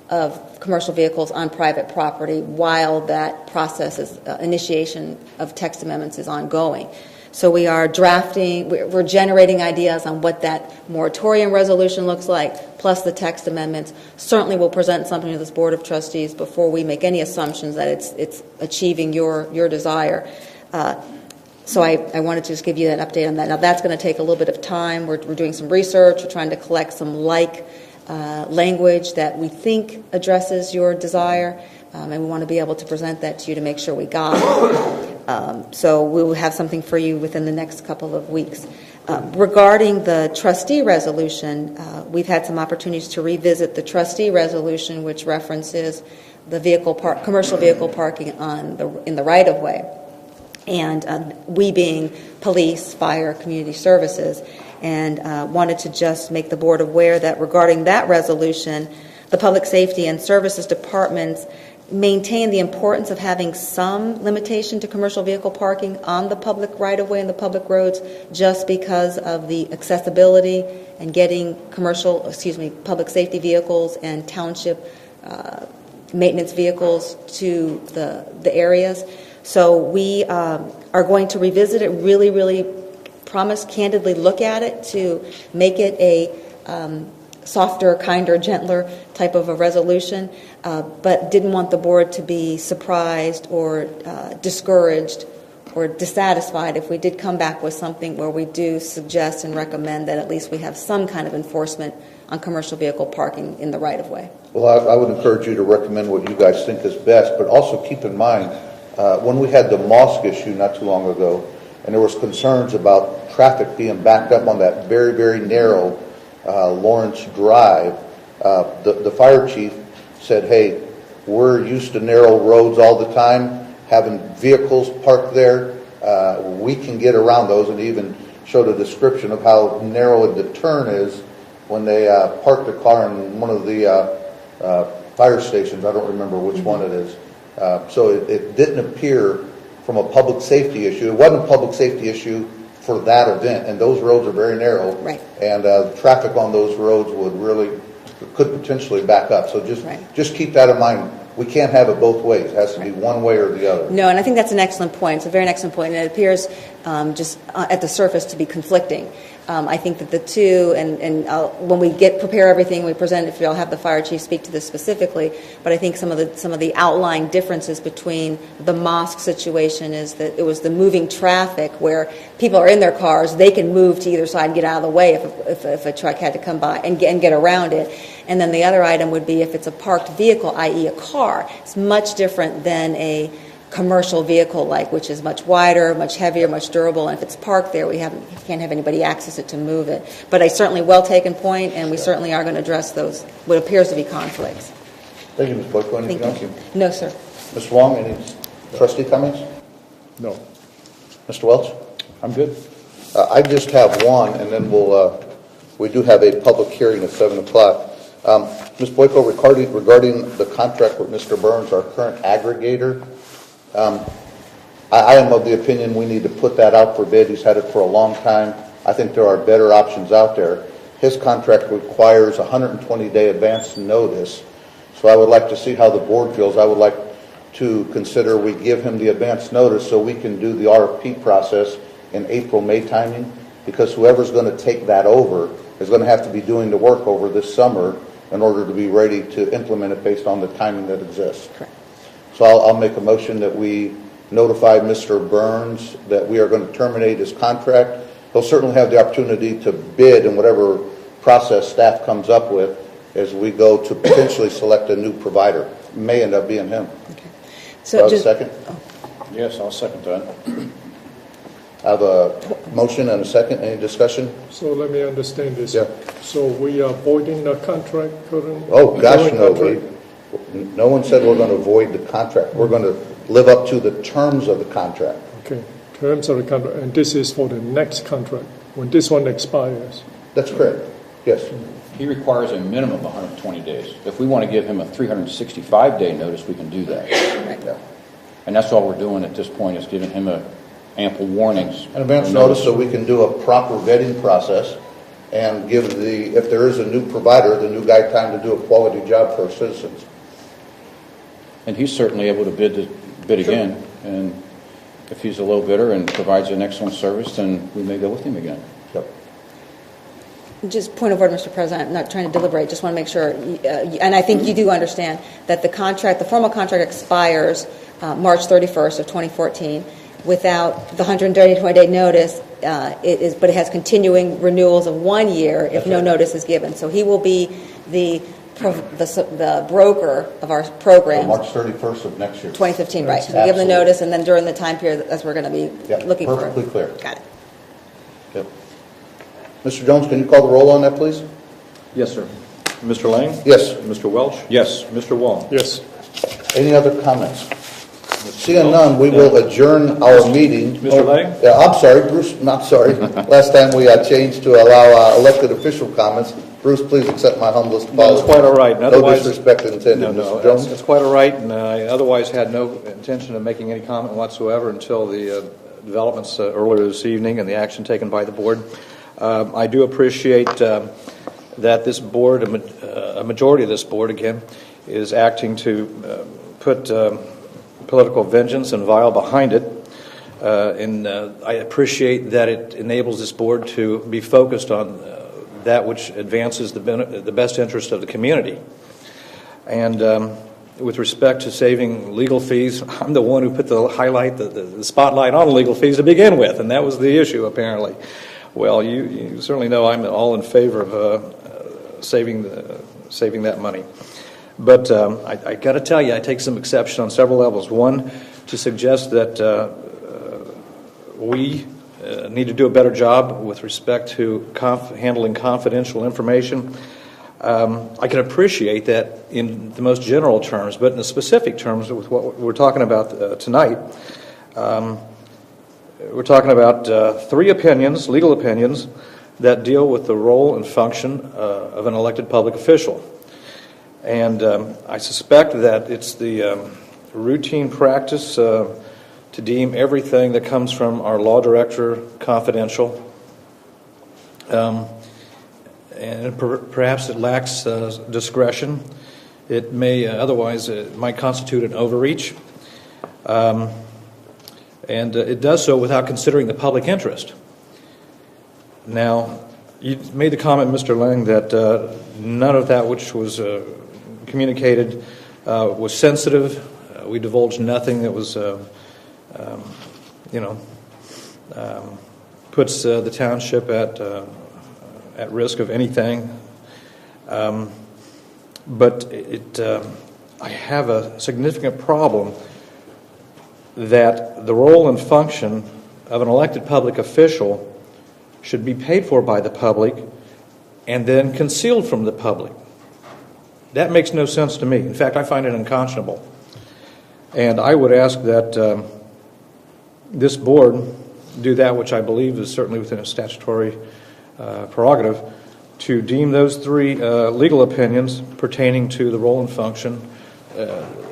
of commercial vehicles on private property while that process is initiation of text amendments is ongoing. So we are we're generating ideas on what that moratorium resolution looks like, plus the text amendments. Certainly we'll present something to this Board of Trustees before we make any assumptions that it's achieving your desire. So I wanted to just give you an update on that. Now that's going to take a little bit of time. We're doing some research. We're trying to collect some language that we think addresses your desire, and we want to be able to present that to you to make sure we got it. So we will have something for you within the next couple of weeks. Regarding the trustee resolution, we've had some opportunities to revisit the trustee resolution, which references the commercial vehicle parking in the right-of-way. And we being police, fire, community services, and wanted to just make the board aware that regarding that resolution, the Public Safety and Services Departments maintain the importance of having some limitation to commercial vehicle parking on the public right-of-way and the public roads, just because of the accessibility and getting public safety vehicles and township maintenance vehicles to the areas. So we are going to revisit it, really promise, candidly look at it to make it a softer, kinder, gentler type of a resolution, but didn't want the board to be surprised or discouraged or dissatisfied if we did come back with something where we do suggest and recommend that at least we have some kind of enforcement on commercial vehicle parking in the right-of-way. Well, I would encourage you to recommend what you guys think is best, but also keep in mind, when we had the mosque issue not too long ago, and there was concerns about traffic being backed up on that very, very narrow Lawrence Drive, the fire chief said, hey, we're used to narrow roads all the time, having vehicles parked there. We can get around those, and even showed a description of how narrow the turn is when they parked the car in one of the fire stations. I don't remember which one it is. So it didn't appear from a public safety issue. It wasn't a public safety issue for that event, and those roads are very narrow. Right. And the traffic on those roads could potentially back up. So just keep that in mind. We can't have it both ways. It has to be one way or the other. No, and I think that's an excellent point. It's a very excellent point, and it appears just at the surface to be conflicting. I think that the two, and when we prepare everything, we present it. I'll have the fire chief speak to this specifically. But I think some of the outlying differences between the mosque situation is that it was the moving traffic where people are in their cars, they can move to either side and get out of the way if a truck had to come by and get around it. And then the other item would be if it's a parked vehicle, i.e. a car. It's much different than a commercial vehicle, which is much wider, much heavier, much durable, and if it's parked there, we can't have anybody access it to move it. But a certainly well taken point, and we certainly are going to address those what appears to be conflicts. Thank you, Ms. Boyko. Anything else? No, sir. Ms. Wong, any trustee comments? No. Mr. Welch? I'm good. I just have one, and then we do have a public hearing at 7 o'clock. Ms. Boyko, regarding the contract with Mr. Burns, our current aggregator, I am of the opinion we need to put that out for bid. He's had it for a long time. I think there are better options out there. His contract requires 120-day advance notice, so I would like to see how the board feels. I would like to consider we give him the advance notice so we can do the RFP process in April-May timing, because whoever's going to take that over is going to have to be doing the work over this summer in order to be ready to implement it based on the timing that exists. Correct. So I'll make a motion that we notify Mr. Burns that we are going to terminate his contract. He'll certainly have the opportunity to bid in whatever process staff comes up with as we go to potentially select a new provider. It may end up being him. So Do I have a second? Yes, I'll second that. I have a motion and a second. Any discussion? So let me understand this. Yeah. So we are voiding the contract currently? Oh, gosh, Current no. contract? No one said we're going to void the contract. We're going to live up to the terms of the contract. Okay, terms of the contract, and this is for the next contract, when this one expires. That's correct. Yes. He requires a minimum of 120 days. If we want to give him a 365-day notice, we can do that. Yeah. And that's all we're doing at this point, is giving him ample warnings. An advance notice so we can do a proper vetting process and give if there is a new provider, the new guy time to do a quality job for our citizens. And he's certainly able to bid again. And if he's a low bidder and provides an excellent service, then we may go with him again. Yep. Just point of order, Mr. President, I'm not trying to deliberate, just want to make sure, and I think you do understand that the formal contract expires March 31st of 2014 without the 120-day notice, but it has continuing renewals of 1 year if no notice is given. So he will be the broker of our program. March 31st of next year. 2015, right. So we give Absolutely. the notice, and then during the time period as we're going to be looking for. Perfectly clear. Got it. Yep. Mr. Jones, can you call the roll on that, please? Yes, sir. Mr. Lang? Yes. Mr. Welch? Yes. Mr. Wong? Yes. Any other comments? Seeing none, we will adjourn our meeting. Mr. Lang? Yeah, I'm sorry, Bruce, not sorry. Last time we changed to allow elected official comments. Bruce, please accept my humblest apology. That's quite all right. No disrespect intended, Mr. Jones. It's quite all right, and I otherwise had no intention of making any comment whatsoever until the developments earlier this evening and the action taken by the board. I do appreciate that this board, a majority of this board, again, is acting to put political vengeance and vile behind it. And I appreciate that it enables this board to be focused on that which advances the best interest of the community. And with respect to saving legal fees, I'm the one who put the spotlight on legal fees to begin with, and that was the issue, apparently. Well, you certainly know I'm all in favor of saving that money. But I got to tell you, I take some exception on several levels. One, to suggest that we need to do a better job with respect to handling confidential information. I can appreciate that in the most general terms, but in the specific terms with what we're talking about tonight, we're talking about three legal opinions, that deal with the role and function of an elected public official. And I suspect that it's the routine practice to deem everything that comes from our law director confidential. And perhaps it lacks discretion. It may otherwise it might constitute an overreach. And it does so without considering the public interest. Now, you made the comment, Mr. Lang, that none of that which was communicated was sensitive. We divulged nothing that was, puts the township at risk of anything. But I have a significant problem that the role and function of an elected public official should be paid for by the public and then concealed from the public. That makes no sense to me. In fact, I find it unconscionable. And I would ask that this board do that which I believe is certainly within a statutory prerogative, to deem those three legal opinions pertaining to the role and function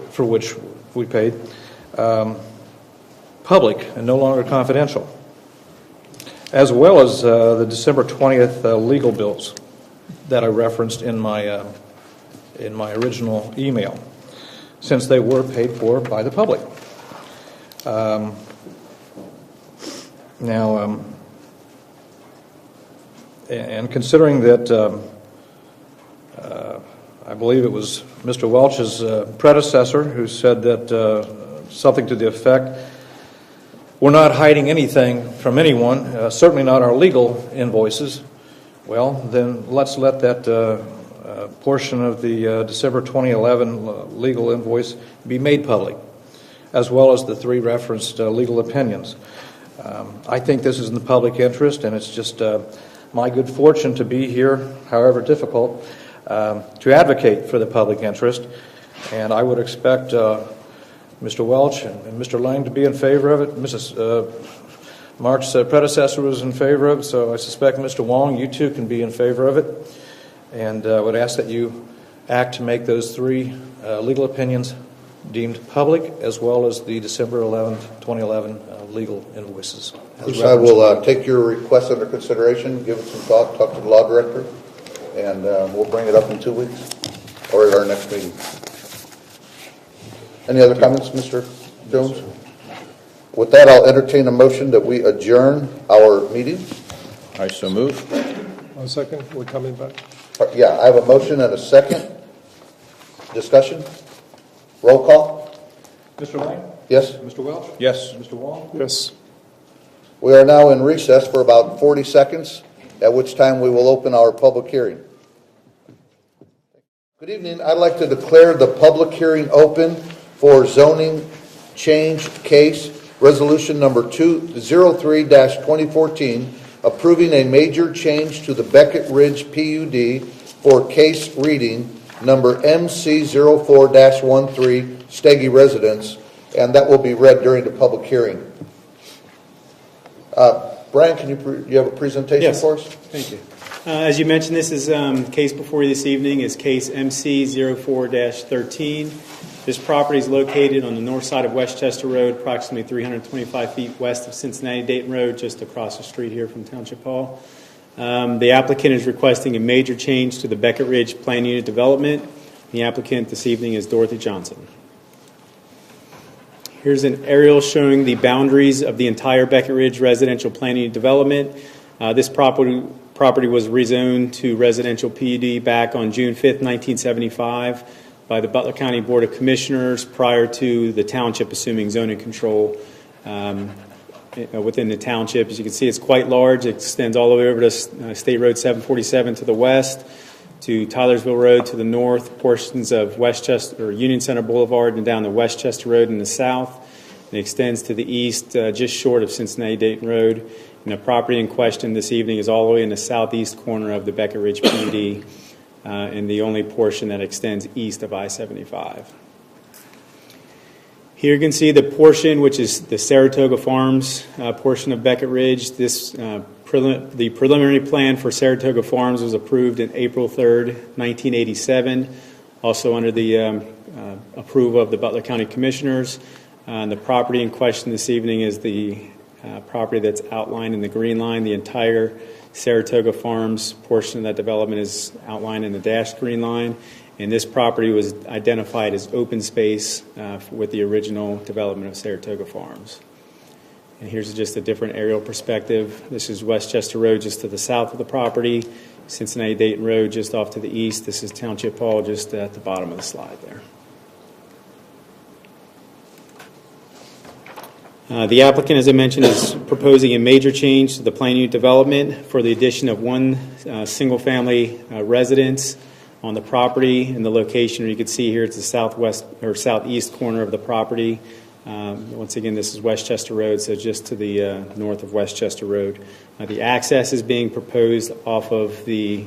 for which we paid public and no longer confidential, as well as the December 20th legal bills that I referenced in my original email, since they were paid for by the public. Now, and considering that I believe it was Mr. Welch's predecessor who said that something to the effect we're not hiding anything from anyone, certainly not our legal invoices, well, then let's let that portion of the December 2011 legal invoice be made public, as well as the 3 referenced legal opinions. I think this is in the public interest, and it's just my good fortune to be here, however difficult, to advocate for the public interest. And I would expect Mr. Welch and Mr. Lang to be in favor of it. Mrs. Mark's predecessor was in favor of it, so I suspect Mr. Wong, you too can be in favor of it. And would ask that you act to make those 3 legal opinions deemed public, as well as the December 11th, 2011 legal invoices. I will take your request under consideration, give it some thought, talk to the law director, and we'll bring it up in 2 weeks or at our next meeting. Any other comments, Mr. Jones? With that, I'll entertain a motion that we adjourn our meeting. I so move. 1 second, we're coming back. Yeah, I have a motion and a second. Discussion? Roll call? Mr. Lang? Yes? Mr. Welch? Yes. Mr. Wong? Yes. We are now in recess for about 40 seconds, at which time we will open our public hearing. Good evening. I'd like to declare the public hearing open for zoning change case resolution number 203-2014, approving a major change to the Beckett Ridge PUD for case reading number MC04-13, Steggy Residence, and that will be read during the public hearing. Brian, can you have a presentation for us? Thank you. As you mentioned, this is case before you this evening is case MC04-13. This property is located on the north side of Westchester Road, approximately 325 feet west of Cincinnati-Dayton Road, just across the street here from Township Hall. The applicant is requesting a major change to the Beckett Ridge Plan Unit development. The applicant this evening is Dorothy Johnson. Here's an aerial showing the boundaries of the entire Beckett Ridge residential plan unit development. This property was rezoned to residential PUD back on June 5th, 1975 by the Butler County Board of Commissioners prior to the township assuming zoning control within the township. As you can see, it's quite large. It extends all the way over to State Road 747 to the west, to Tylersville Road to the north, portions of Westchester or Union Center Boulevard, and down to Westchester Road in the south. It extends to the east, just short of Cincinnati-Dayton Road. And the property in question this evening is all the way in the southeast corner of the Beckett Ridge PUD, and the only portion that extends east of I-75. Here you can see the portion which is the Saratoga Farms portion of Beckett Ridge. This the preliminary plan for Saratoga Farms was approved in April 3rd, 1987, also under the approval of the Butler County Commissioners. The property in question this evening is the property that's outlined in the green line. The entire Saratoga Farms portion of that development is outlined in the dashed green line. And this property was identified as open space with the original development of Saratoga Farms. And here's just a different aerial perspective. This is Westchester Road just to the south of the property, Cincinnati-Dayton Road just off to the east. This is Township Hall just at the bottom of the slide there. The applicant, as I mentioned, is proposing a major change to the plan unit development for the addition of one single-family residence on the property. And the location, you can see here, it's the southwest or southeast corner of the property. Once again, this is Westchester Road, so just to the north of Westchester Road. The access is being proposed off of the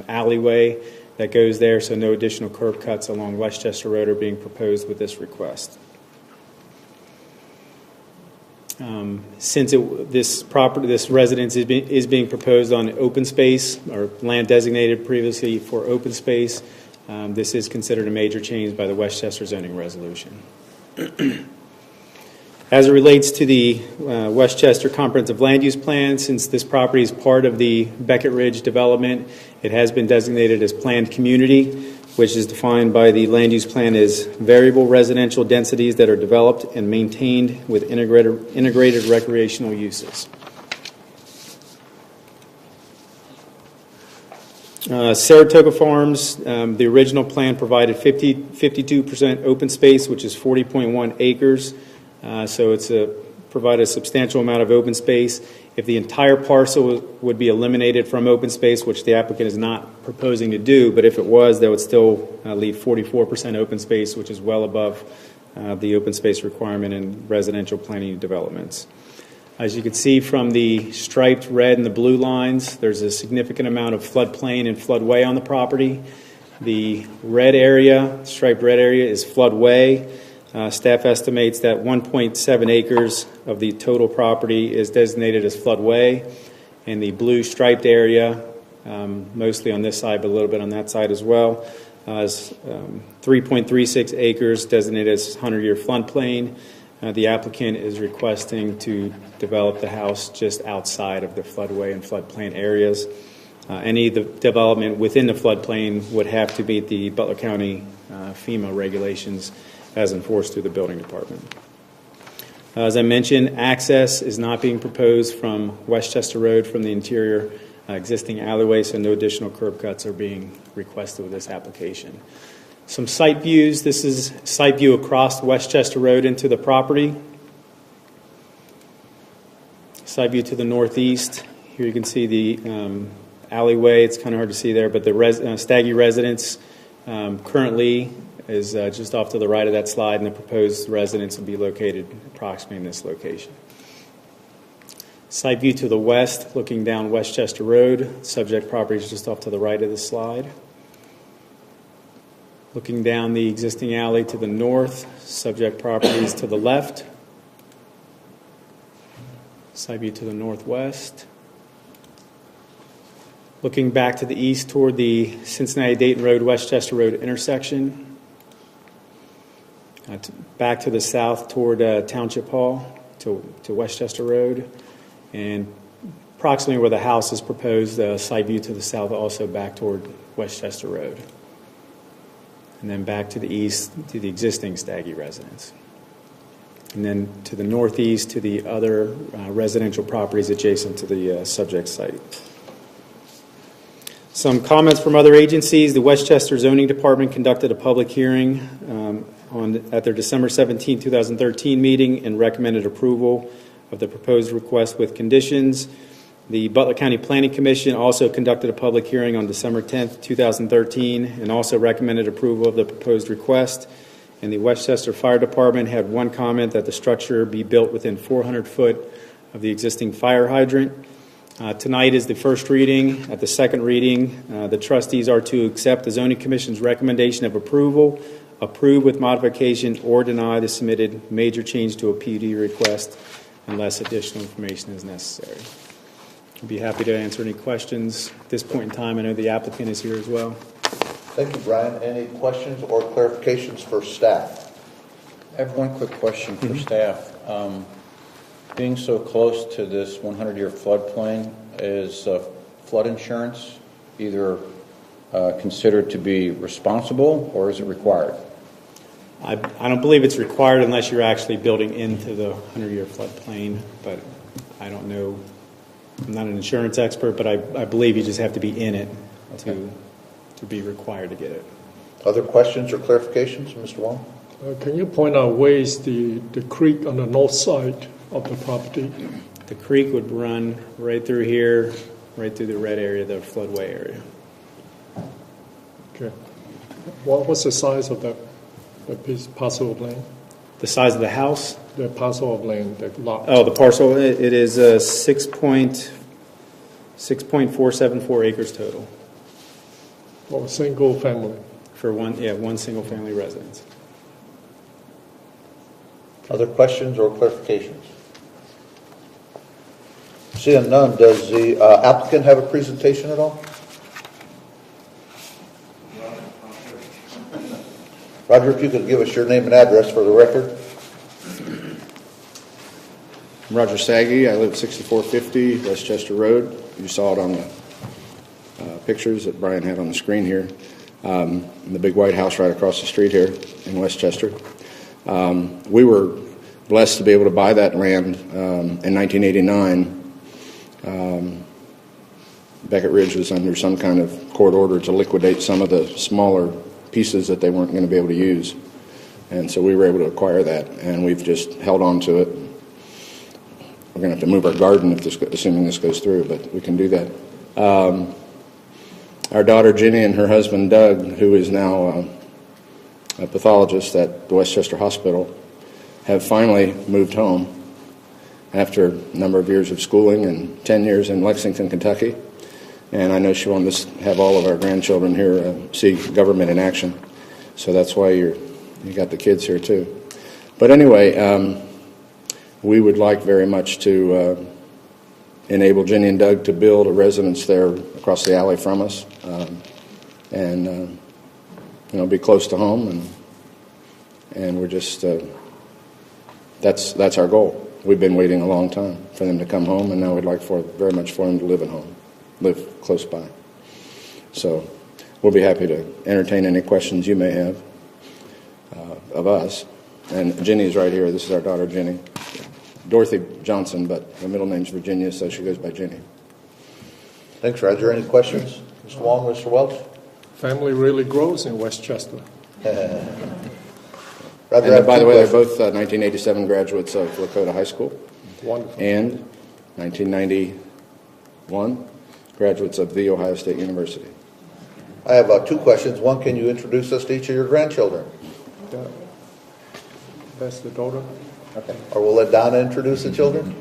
alleyway that goes there, so no additional curb cuts along Westchester Road are being proposed with this request. Since this residence is being proposed on open space or land designated previously for open space, this is considered a major change by the Westchester zoning resolution. As it relates to the Westchester Comprehensive Land Use Plan, since this property is part of the Beckett Ridge development, it has been designated as planned community, which is defined by the land use plan as variable residential densities that are developed and maintained with integrated recreational uses. Saratoga Farms, the original plan provided 52% open space, which is 40.1 acres. So it's a provide a substantial amount of open space. If the entire parcel would be eliminated from open space, which the applicant is not proposing to do, but if it was, that would still leave 44% open space, which is well above the open space requirement in residential planning developments. As you can see from the striped red and the blue lines, there's a significant amount of floodplain and floodway on the property. The red area, striped red area, is floodway. Staff estimates that 1.7 acres of the total property is designated as floodway, and the blue striped area, mostly on this side but a little bit on that side as well, is 3.36 acres designated as 100-year floodplain. The applicant is requesting to develop the house just outside of the floodway and floodplain areas. Any development within the floodplain would have to meet the Butler County FEMA regulations as enforced through the building department. As I mentioned, access is not being proposed from Westchester Road from the interior existing alleyway, so no additional curb cuts are being requested with this application. Some site views. This is site view across Westchester Road into the property. Site view to the northeast. Here you can see the alleyway. It's kind of hard to see there, but the Staggy residence currently is just off to the right of that slide, and the proposed residence will be located approximately in this location. Side view to the west, looking down Westchester Road. Subject property is just off to the right of the slide. Looking down the existing alley to the north, subject property is to the left. Side view to the northwest. Looking back to the east toward the Cincinnati-Dayton Road, Westchester Road intersection. Back to the south toward Township Hall to Westchester Road. And approximately where the house is proposed, side view to the south also back toward Westchester Road. And then back to the east to the existing Staggy residence. And then to the northeast to the other residential properties adjacent to the subject site. Some comments from other agencies. The Westchester Zoning Department conducted a public hearing at their December 17, 2013 meeting and recommended approval of the proposed request with conditions. The Butler County Planning Commission also conducted a public hearing on December 10, 2013 and also recommended approval of the proposed request. And the Westchester Fire Department had one comment that the structure be built within 400 foot of the existing fire hydrant. Tonight is the first reading. At the second reading, the trustees are to accept the Zoning Commission's recommendation of approval, approve with modification, or deny the submitted major change to a PUD request unless additional information is necessary. I'd be happy to answer any questions at this point in time. I know the applicant is here as well. Thank you, Brian. Any questions or clarifications for staff? I have one quick question for staff. Being so close to this 100-year floodplain, is flood insurance either considered to be responsible or is it required? I don't believe it's required unless you're actually building into the 100-year floodplain, but I don't know. I'm not an insurance expert, but I believe you just have to be in it to be required to get it. Other questions or clarifications, Mr. Wong? Can you point out where is the creek on the north side of the property? The creek would run right through here, right through the red area, the floodway area. Okay. What's the size of that parcel of land? The size of the house? The parcel of land, the lot. Oh, the parcel, it is 6.474 acres total. For a single family. For one single family residence. Other questions or clarifications? Seeing none, does the applicant have a presentation at all? Roger, if you could give us your name and address for the record. I'm Roger Saggy. I live at 6450 Westchester Road. You saw it on the pictures that Brian had on the screen here. In the big white house right across the street here in Westchester. We were blessed to be able to buy that land in 1989. Beckett Ridge was under some kind of court order to liquidate some of the smaller pieces that they weren't going to be able to use. And so we were able to acquire that, and we've just held on to it. We're going to have to move our garden, assuming this goes through, but we can do that. Our daughter Ginny and her husband Doug, who is now a pathologist at the Westchester Hospital, have finally moved home after a number of years of schooling and 10 years in Lexington, Kentucky. And I know she wanted to have all of our grandchildren here see government in action. So that's why you got the kids here too. But anyway, we would like very much to enable Ginny and Doug to build a residence there across the alley from us, and be close to home, and we're just that's our goal. We've been waiting a long time for them to come home, and now we'd like very much for them to live close by. So we'll be happy to entertain any questions you may have of us. And Ginny is right here. This is our daughter Ginny, Dorothy Johnson, but her middle name's Virginia, so she goes by Ginny. Thanks, Roger. Any questions? Mr. Wong, Mr. Welch? Family really grows in Westchester. Roger, And by the way, they're both 1987 graduates of Lakota High School. Wonderful. And 1991 graduates of The Ohio State University. I have 2 questions. One, can you introduce us to each of your grandchildren? That's the daughter. Okay. Or we'll let Donna introduce the children?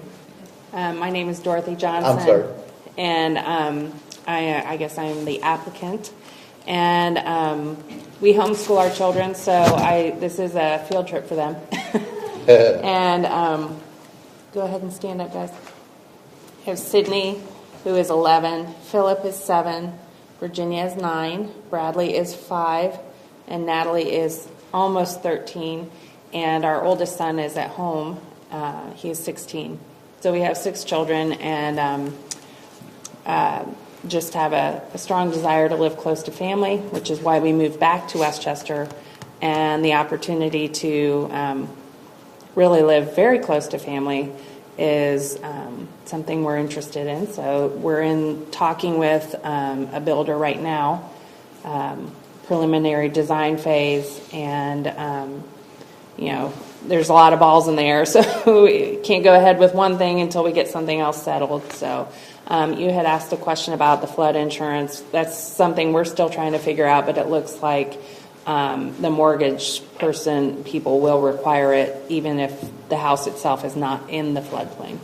My name is Dorothy Johnson. I'm sorry. And I guess I'm the applicant. And we homeschool our children, so this is a field trip for them. And go ahead and stand up, guys. We have Sydney, who is 11. Philip is 7. Virginia is 9. Bradley is 5. And Natalie is almost 13. And our oldest son is at home. He is 16. So we have 6 children, and just have a strong desire to live close to family, which is why we moved back to Westchester, and the opportunity to really live very close to family is something we're interested in. So we're talking with a builder right now, preliminary design phase, and there's a lot of balls in the air, so we can't go ahead with one thing until we get something else settled. So you had asked a question about the flood insurance. That's something we're still trying to figure out, but it looks like the mortgage people will require it even if the house itself is not in the floodplain.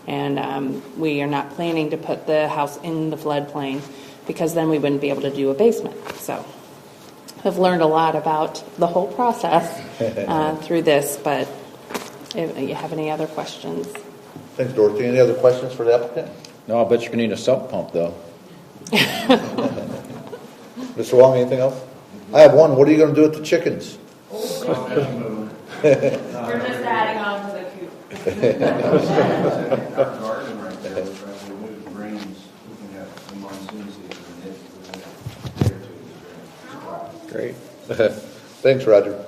And we are not planning to put the house in the floodplain because then we wouldn't be able to do a basement. So I've learned a lot about the whole process through this, but if you have any other questions. Thanks, Dorothy. Any other questions for the applicant? No, I bet you're going to need a sump pump, though. Mr. Wong, anything else? I have one. What are you going to do with the chickens? We're just adding on to the coop. Garden right there, we're trying to remove the greens, looking at the monsoon season, and Great. Thanks, Roger.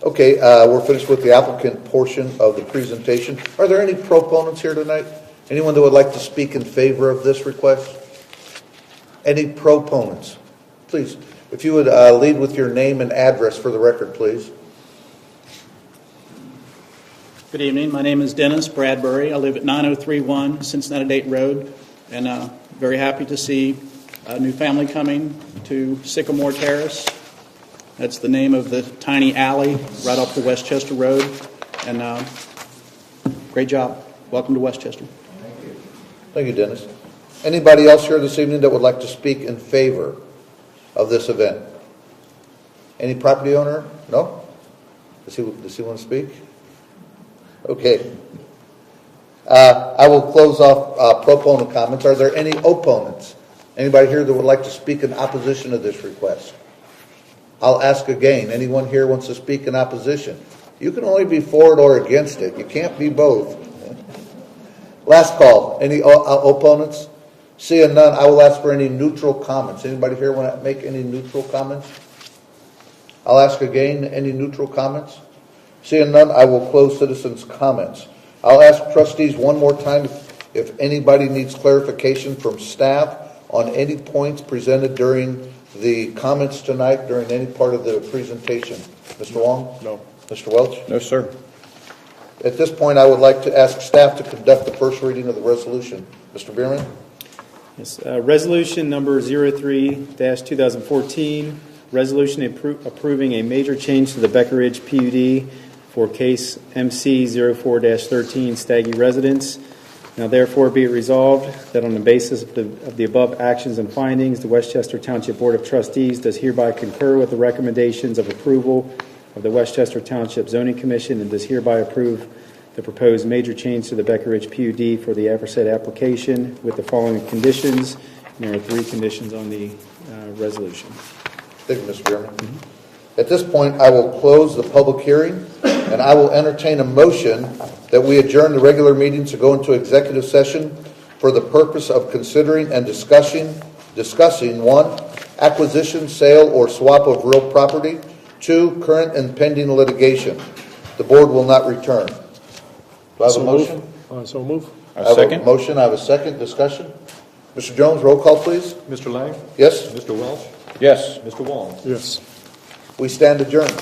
Okay, we're finished with the applicant portion of the presentation. Are there any proponents here tonight? Anyone that would like to speak in favor of this request? Any proponents? Please, if you would lead with your name and address for the record, please. Good evening. My name is Dennis Bradbury. I live at 9031 Cincinnati Dayton Road, and very happy to see a new family coming to Sycamore Terrace. That's the name of the tiny alley right off the Westchester Road. And great job. Welcome to Westchester. Thank you, Dennis. Anybody else here this evening that would like to speak in favor of this event? Any property owner? No? Does he want to speak? Okay. I will close off proponent comments. Are there any opponents? Anybody here that would like to speak in opposition to this request? I'll ask again. Anyone here wants to speak in opposition? You can only be for it or against it. You can't be both. Last call. Any opponents? Seeing none, I will ask for any neutral comments. Anybody here want to make any neutral comments? I'll ask again. Any neutral comments? Seeing none, I will close citizens' comments. I'll ask trustees one more time if anybody needs clarification from staff on any points presented during the comments tonight, during any part of the presentation. Mr. Wong? No. Mr. Welch? No, sir. At this point, I would like to ask staff to conduct the first reading of the resolution. Mr. Bierman? Yes, resolution number 03-2014, resolution approving a major change to the Becker Ridge PUD for case MC 04-13 Staggy residence. Now therefore be it resolved that on the basis of the above actions and findings, the Westchester Township Board of Trustees does hereby concur with the recommendations of approval of the Westchester Township Zoning Commission and does hereby approve the proposed major change to the Becker Ridge PUD for the aforesaid application with the following conditions. And there are 3 conditions on the resolution. Thank you, Mr. Bierman. At this point, I will close the public hearing, and I will entertain a motion that we adjourn the regular meeting to go into executive session for the purpose of considering and discussing 1, acquisition, sale, or swap of real property, 2, current and pending litigation. The board will not return. Do I have a motion? So move. I have a motion. I have a second. Discussion. Mr. Jones, roll call, please. Mr. Lang? Yes? Mr. Welch? Yes. Mr. Wong? Yes. We stand adjourned.